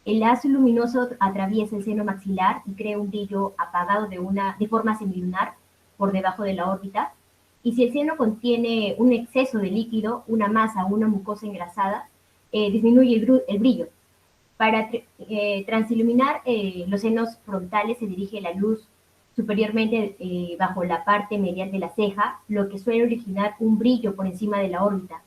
El haz luminoso atraviesa el seno maxilar y crea un brillo apagado de forma semilunar por debajo de la órbita. Y si el seno contiene un exceso de líquido, una masa o una mucosa engrasada, disminuye el brillo. Para transiluminar los senos frontales se dirige la luz superiormente bajo la parte medial de la ceja, lo que suele originar un brillo por encima de la órbita.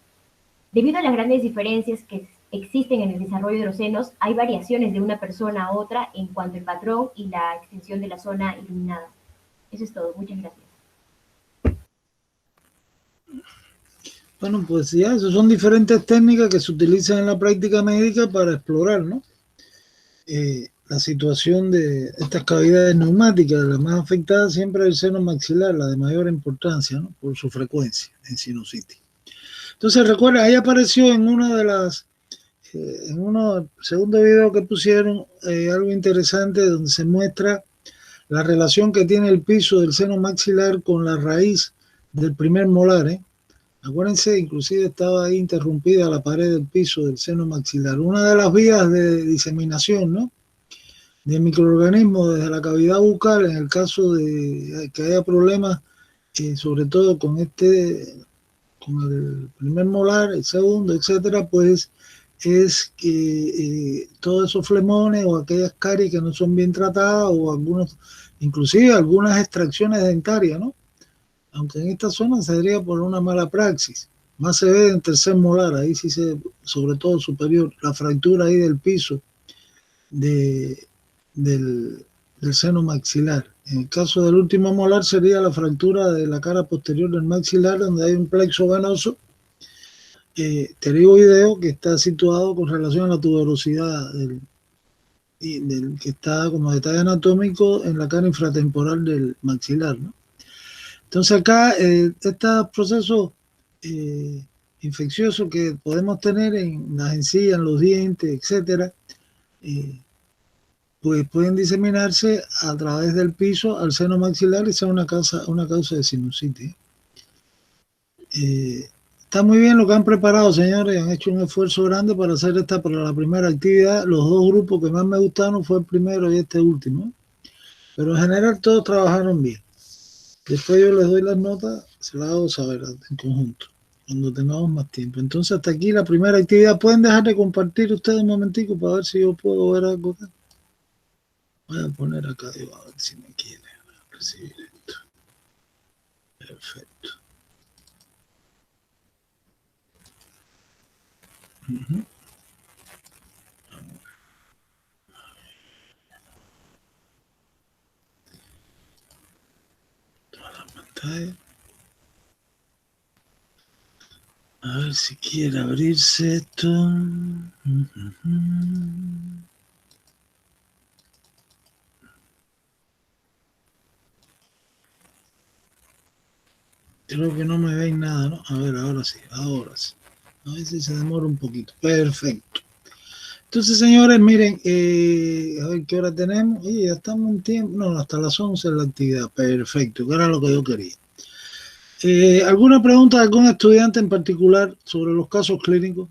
Debido a las grandes diferencias que existen en el desarrollo de los senos, hay variaciones de una persona a otra en cuanto al patrón y la extensión de la zona iluminada. Eso es todo. Muchas gracias. Bueno, pues ya, esas son diferentes técnicas que se utilizan en la práctica médica para explorar, ¿no? La situación de estas cavidades neumáticas. La más afectada siempre es el seno maxilar, la de mayor importancia, ¿no? Por su frecuencia en sinusitis. Entonces, recuerda, ahí apareció en una de las, en uno segundo video que pusieron, algo interesante donde se muestra la relación que tiene el piso del seno maxilar con la raíz del primer molar, ¿eh? Acuérdense, inclusive estaba ahí interrumpida la pared del piso del seno maxilar. Una de las vías de diseminación, ¿no?, de microorganismos desde la cavidad bucal, en el caso de que haya problemas, sobre todo con el primer molar, el segundo, etcétera, pues es que todos esos flemones o aquellas caries que no son bien tratadas o inclusive algunas extracciones dentarias, ¿no? Aunque en esta zona se daría por una mala praxis. Más se ve en tercer molar, ahí sí sobre todo superior, la fractura ahí del piso del seno maxilar. En el caso del último molar sería la fractura de la cara posterior del maxilar, donde hay un plexo venoso, te digo video, que está situado con relación a la tuberosidad del que está como detalle anatómico en la cara infratemporal del maxilar, ¿no? Entonces acá estos procesos infecciosos que podemos tener en las encías, en los dientes, etcétera, pues pueden diseminarse a través del piso al seno maxilar y ser una causa de sinusitis. Está muy bien lo que han preparado, señores. Han hecho un esfuerzo grande para hacer esta para la primera actividad. Los dos grupos que más me gustaron fue el primero y este último. Pero en general todos trabajaron bien. Después yo les doy las notas, se las hago saber en conjunto, cuando tengamos más tiempo. Entonces hasta aquí la primera actividad. ¿Pueden dejar de compartir ustedes un momentico para ver si yo puedo ver algo acá? Voy a poner acá, digo, a ver si me quiere recibir esto. Perfecto. Toda la pantalla. A ver si quiere abrirse esto. Creo que no me veis nada, ¿no? A ver, ahora sí, ahora sí. A ver si se demora un poquito. Perfecto. Entonces, señores, miren, a ver qué hora tenemos. Oye, ya estamos en tiempo. No, hasta las 11 es la actividad. Perfecto, que era lo que yo quería. ¿Alguna pregunta de algún estudiante en particular sobre los casos clínicos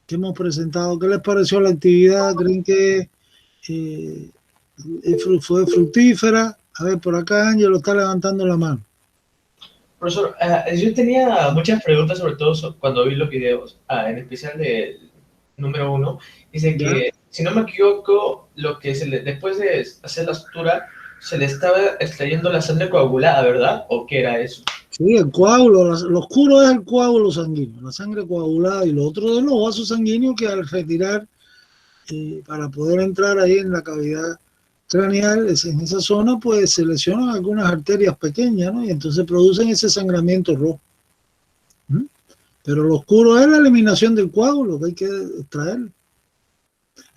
que hemos presentado? ¿Qué les pareció la actividad? ¿Creen que fue fructífera? A ver, por acá Ángelo está levantando la mano. Profesor, yo tenía muchas preguntas, sobre todo cuando vi los videos, en especial del número 1. Dice que, si no me equivoco, lo que después de hacer la sutura, se le estaba extrayendo la sangre coagulada, ¿verdad? ¿O qué era eso? Sí, el coágulo, lo oscuro es el coágulo sanguíneo, la sangre coagulada, y lo otro de los vasos sanguíneos que al retirar, para poder entrar ahí en la cavidad craneal, en esa zona, pues se lesionan algunas arterias pequeñas, ¿no? Y entonces producen ese sangramiento rojo. Pero lo oscuro es la eliminación del coágulo, que hay que extraerlo.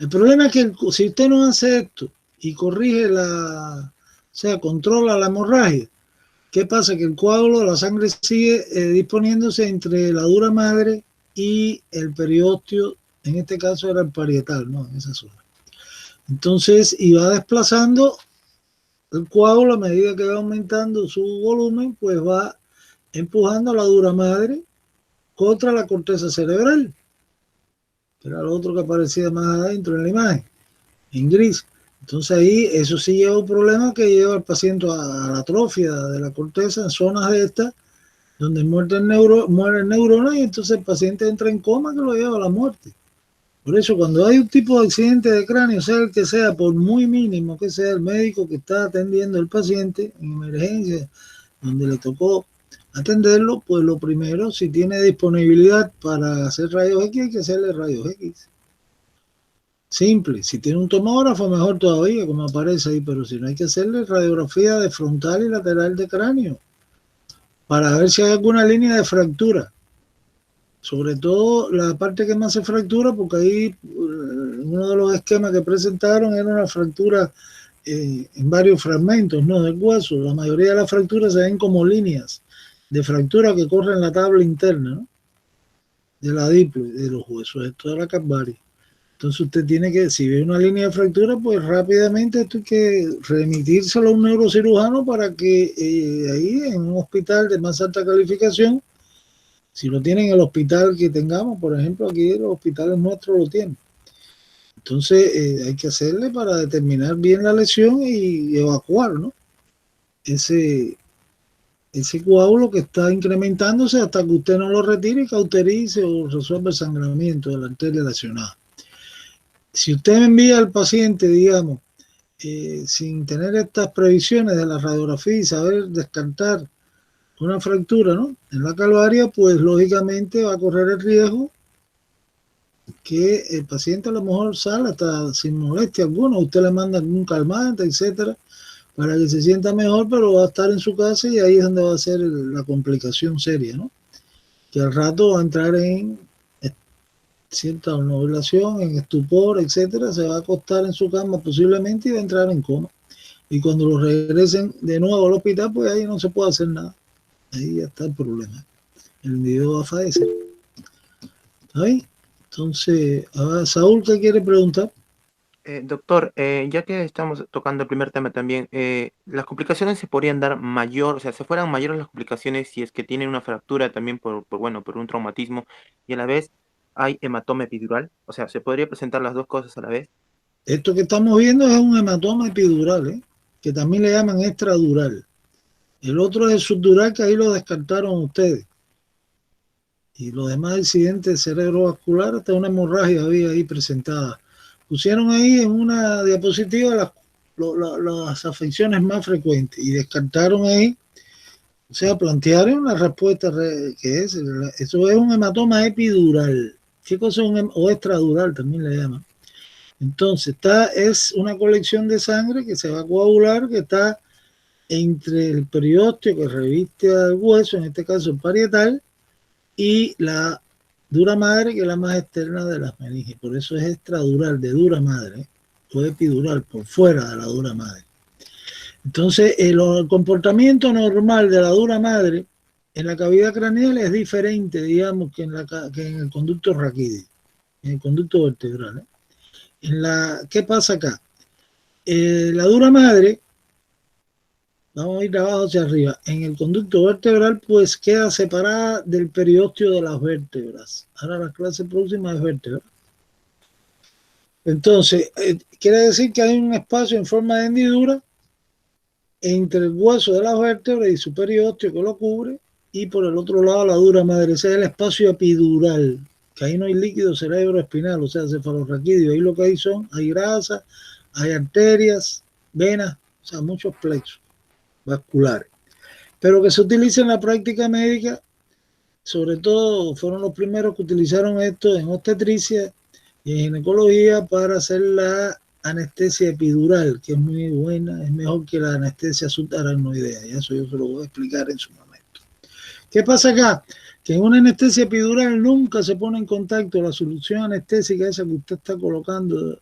El problema es que si usted no hace esto y corrige controla la hemorragia, ¿qué pasa? Que el coágulo, la sangre sigue disponiéndose entre la dura madre y el periósteo, en este caso era el parietal, ¿no? En esa zona. Entonces, y va desplazando el coágulo a medida que va aumentando su volumen, pues va empujando a la dura madre contra la corteza cerebral, que era lo otro que aparecía más adentro en la imagen, en gris. Entonces ahí eso sí lleva un problema que lleva al paciente a la atrofia de la corteza en zonas de estas, donde mueren neuronas, y entonces el paciente entra en coma, que lo lleva a la muerte. Por eso, cuando hay un tipo de accidente de cráneo, sea el que sea, por muy mínimo que sea, el médico que está atendiendo al paciente en emergencia, donde le tocó atenderlo, pues lo primero, si tiene disponibilidad para hacer rayos X, hay que hacerle rayos X. Simple. Si tiene un tomógrafo, mejor todavía, como aparece ahí, pero si no, hay que hacerle radiografía de frontal y lateral de cráneo para ver si hay alguna línea de fractura. Sobre todo la parte que más se fractura, porque ahí uno de los esquemas que presentaron era una fractura en varios fragmentos, ¿no?, del hueso. La mayoría de las fracturas se ven como líneas de fractura que corren la tabla interna, ¿no?, de la diploide, de los huesos, esto es la calvaria. Entonces usted tiene que, si ve una línea de fractura, pues rápidamente esto hay que remitírselo a un neurocirujano para que ahí en un hospital de más alta calificación, si lo tienen en el hospital que tengamos, por ejemplo, aquí los hospitales nuestros lo tienen. Entonces hay que hacerle para determinar bien la lesión y evacuar, ¿no?, ese coágulo que está incrementándose hasta que usted no lo retire y cauterice o resuelva el sangramiento de la arteria lesionada. Si usted envía al paciente, digamos, sin tener estas previsiones de la radiografía y saber descartar una fractura, ¿no?, en la calvaria, pues lógicamente va a correr el riesgo que el paciente a lo mejor sale hasta sin molestia alguna. Usted le manda algún calmante, etcétera, para que se sienta mejor, pero va a estar en su casa y ahí es donde va a ser la complicación seria, ¿no?, que al rato va a entrar en cierta obnubilación, en estupor, etcétera, se va a acostar en su cama posiblemente y va a entrar en coma. Y cuando lo regresen de nuevo al hospital, pues ahí no se puede hacer nada. Ahí ya está el problema. el individuo va a fallecer. ¿Está bien? Entonces, ahora Saúl, ¿qué quiere preguntar? Doctor, ya que estamos tocando el primer tema también, las complicaciones se podrían dar mayor, o sea, se fueran mayores las complicaciones si es que tienen una fractura también bueno, por un traumatismo y a la vez hay hematoma epidural, o sea, se podría presentar las dos cosas a la vez. Esto que estamos viendo es un hematoma epidural, que también le llaman extradural. El otro es el subdural, que ahí lo descartaron ustedes. Y los demás accidentes cerebrovasculares, hasta una hemorragia había ahí presentada. Pusieron ahí en una diapositiva las afecciones más frecuentes y descartaron ahí, o sea, plantearon la respuesta que es, eso es un hematoma epidural. ¿Qué cosa es o extradural también le llaman? Entonces, es una colección de sangre que se va a coagular, que está entre el periósteo que reviste al hueso, en este caso el parietal, y la dura madre, que es la más externa de las meninges. Por eso es extradural, de dura madre, o epidural, por fuera de la dura madre. Entonces, el comportamiento normal de la dura madre en la cavidad craneal es diferente, digamos, que en el conducto raquídeo, en el conducto vertebral. ¿Qué pasa acá? La dura madre, vamos a ir de abajo hacia arriba, en el conducto vertebral pues queda separada del periósteo de las vértebras. Ahora la clase próxima es vértebra. Entonces, quiere decir que hay un espacio en forma de hendidura entre el hueso de las vértebras y su periósteo que lo cubre, y por el otro lado la dura madre. Ese es el espacio epidural, que ahí no hay líquido cerebroespinal, o sea, cefalorraquídeo. Ahí lo que hay grasa, hay arterias, venas, o sea, muchos plexos vasculares. Pero que se utiliza en la práctica médica, sobre todo fueron los primeros que utilizaron esto en obstetricia y en ginecología para hacer la anestesia epidural, que es muy buena, es mejor que la anestesia subaracnoidea, y eso yo se lo voy a explicar en su momento. ¿Qué pasa acá? Que en una anestesia epidural nunca se pone en contacto la solución anestésica esa que usted está colocando,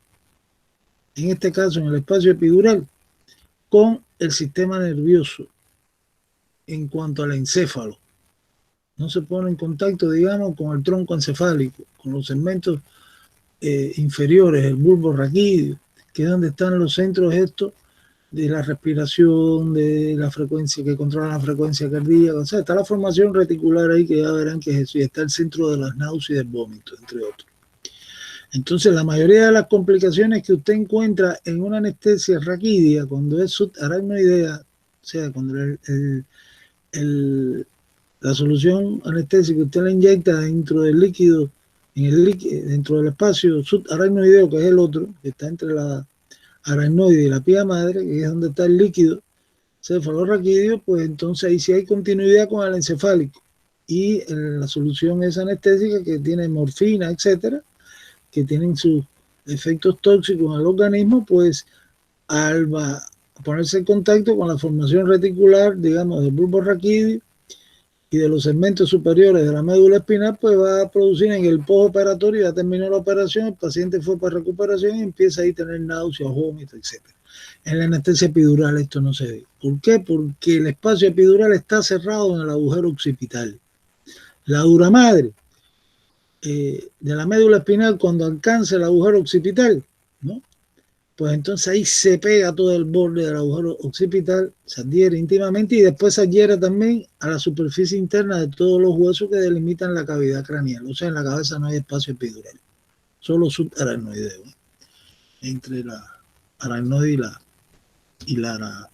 en este caso en el espacio epidural, con el sistema nervioso en cuanto al encéfalo. No se pone en contacto, digamos, con el tronco encefálico, con los segmentos inferiores, el bulbo raquídeo, que es donde están los centros estos de la respiración, de la frecuencia, que controlan la frecuencia cardíaca. O sea, está la formación reticular ahí, que ya verán que es eso, y está el centro de las náuseas y del vómito, entre otros. Entonces, la mayoría de las complicaciones que usted encuentra en una anestesia raquídea, cuando es subaracnoidea, o sea, cuando la solución anestésica usted la inyecta dentro del líquido, dentro del espacio subaracnoideo, que es el otro, que está entre la aracnoide y la pía madre, que es donde está el líquido cefalorraquídeo, pues entonces ahí sí hay continuidad con el encefálico. Y la solución es anestésica, que tiene morfina, etcétera, que tienen sus efectos tóxicos en el organismo, pues al ponerse en contacto con la formación reticular, digamos, del bulbo raquídeo y de los segmentos superiores de la médula espinal, pues va a producir en el postoperatorio, ya terminó la operación, el paciente fue para recuperación y empieza ahí a tener náuseas, vómitos, etc. En la anestesia epidural esto no se ve. ¿Por qué? Porque el espacio epidural está cerrado en el agujero occipital. La dura madre de la médula espinal, cuando alcanza el agujero occipital, ¿no? Pues entonces ahí se pega todo el borde del agujero occipital, se adhiere íntimamente y después se adhiere también a la superficie interna de todos los huesos que delimitan la cavidad craneal. O sea, en la cabeza no hay espacio epidural, solo subaracnoideo, entre la aracnoide y la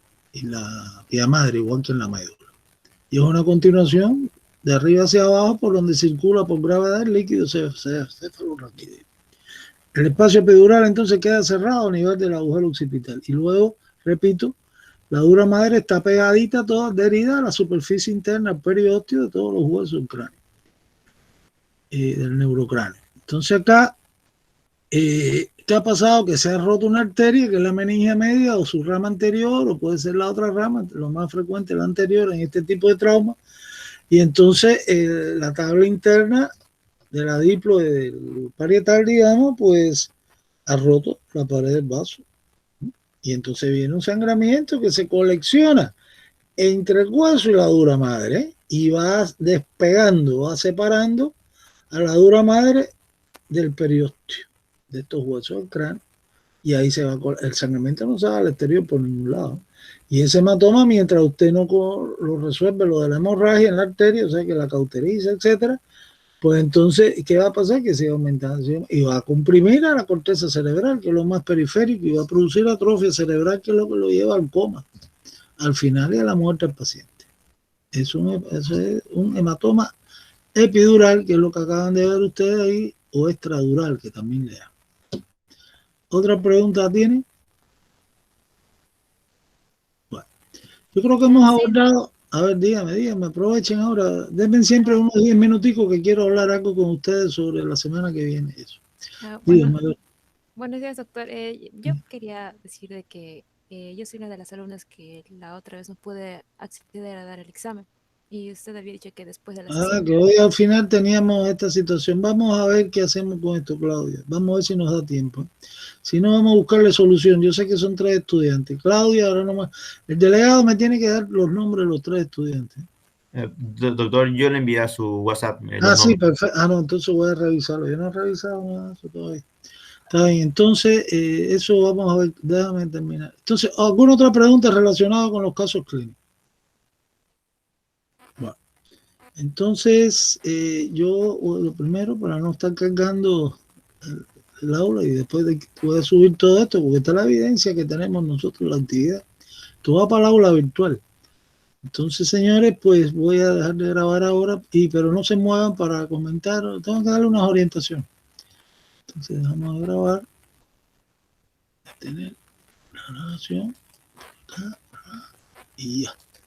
pía madre, igual que en la médula. Y es una continuación de arriba hacia abajo por donde circula por gravedad el líquido cefalorraquídeo. El espacio epidural entonces queda cerrado a nivel del agujero occipital. Y luego, repito, la dura madre está pegadita, toda adherida a la superficie interna, al periósteo de todos los huesos del cráneo, del neurocráneo. Entonces acá, ¿qué ha pasado? Que se ha roto una arteria, que es la meninge media o su rama anterior, o puede ser la otra rama, lo más frecuente la anterior en este tipo de trauma. Y entonces la tabla interna de la diploide del parietal, digamos, pues ha roto la pared del vaso. Y entonces viene un sangramiento que se colecciona entre el hueso y la dura madre, y va despegando, va separando a la dura madre del periósteo, de estos huesos del cráneo, y ahí se va, el sangramiento no se va al exterior por ningún lado. Y ese hematoma, mientras usted no lo resuelve, lo de la hemorragia en la arteria, o sea, que la cauteriza, etcétera, pues entonces, ¿qué va a pasar? Que sigue aumentando y va a comprimir a la corteza cerebral, que es lo más periférico, y va a producir atrofia cerebral, que es lo que lo lleva al coma, al final y a la muerte del paciente. Es un hematoma epidural, que es lo que acaban de ver ustedes ahí, o extradural, que también le da. ¿Otra pregunta tiene? Bueno, yo creo que hemos abordado. A ver, dígame, aprovechen ahora. Denme siempre unos 10 minuticos que quiero hablar algo con ustedes sobre la semana que viene. Eso. Buenos días, doctor. Yo quería decir de que yo soy una de las alumnas que la otra vez no pude acceder a dar el examen. Y usted había dicho que después de la sesión... que hoy al final teníamos esta situación. Vamos a ver qué hacemos con esto, Claudia. Vamos a ver si nos da tiempo. Si no, vamos a buscarle solución. Yo sé que son 3 estudiantes. Claudia, ahora nomás. El delegado me tiene que dar los nombres de los 3 estudiantes. Doctor, yo le envié a su WhatsApp. Sí, perfecto. No, entonces voy a revisarlo. Yo no he revisado nada de eso todavía. Está bien, entonces eso vamos a ver. Déjame terminar. Entonces, ¿alguna otra pregunta relacionada con los casos clínicos? Bueno, entonces yo lo primero, para no estar cargando el aula y después de que pueda subir todo esto, porque está la evidencia que tenemos nosotros, la actividad, todo va para el aula virtual. Entonces, señores, pues voy a dejar de grabar ahora, pero no se muevan para comentar, tengo que darle unas orientaciones. Entonces, dejamos de grabar, detener la grabación, acá, y ya.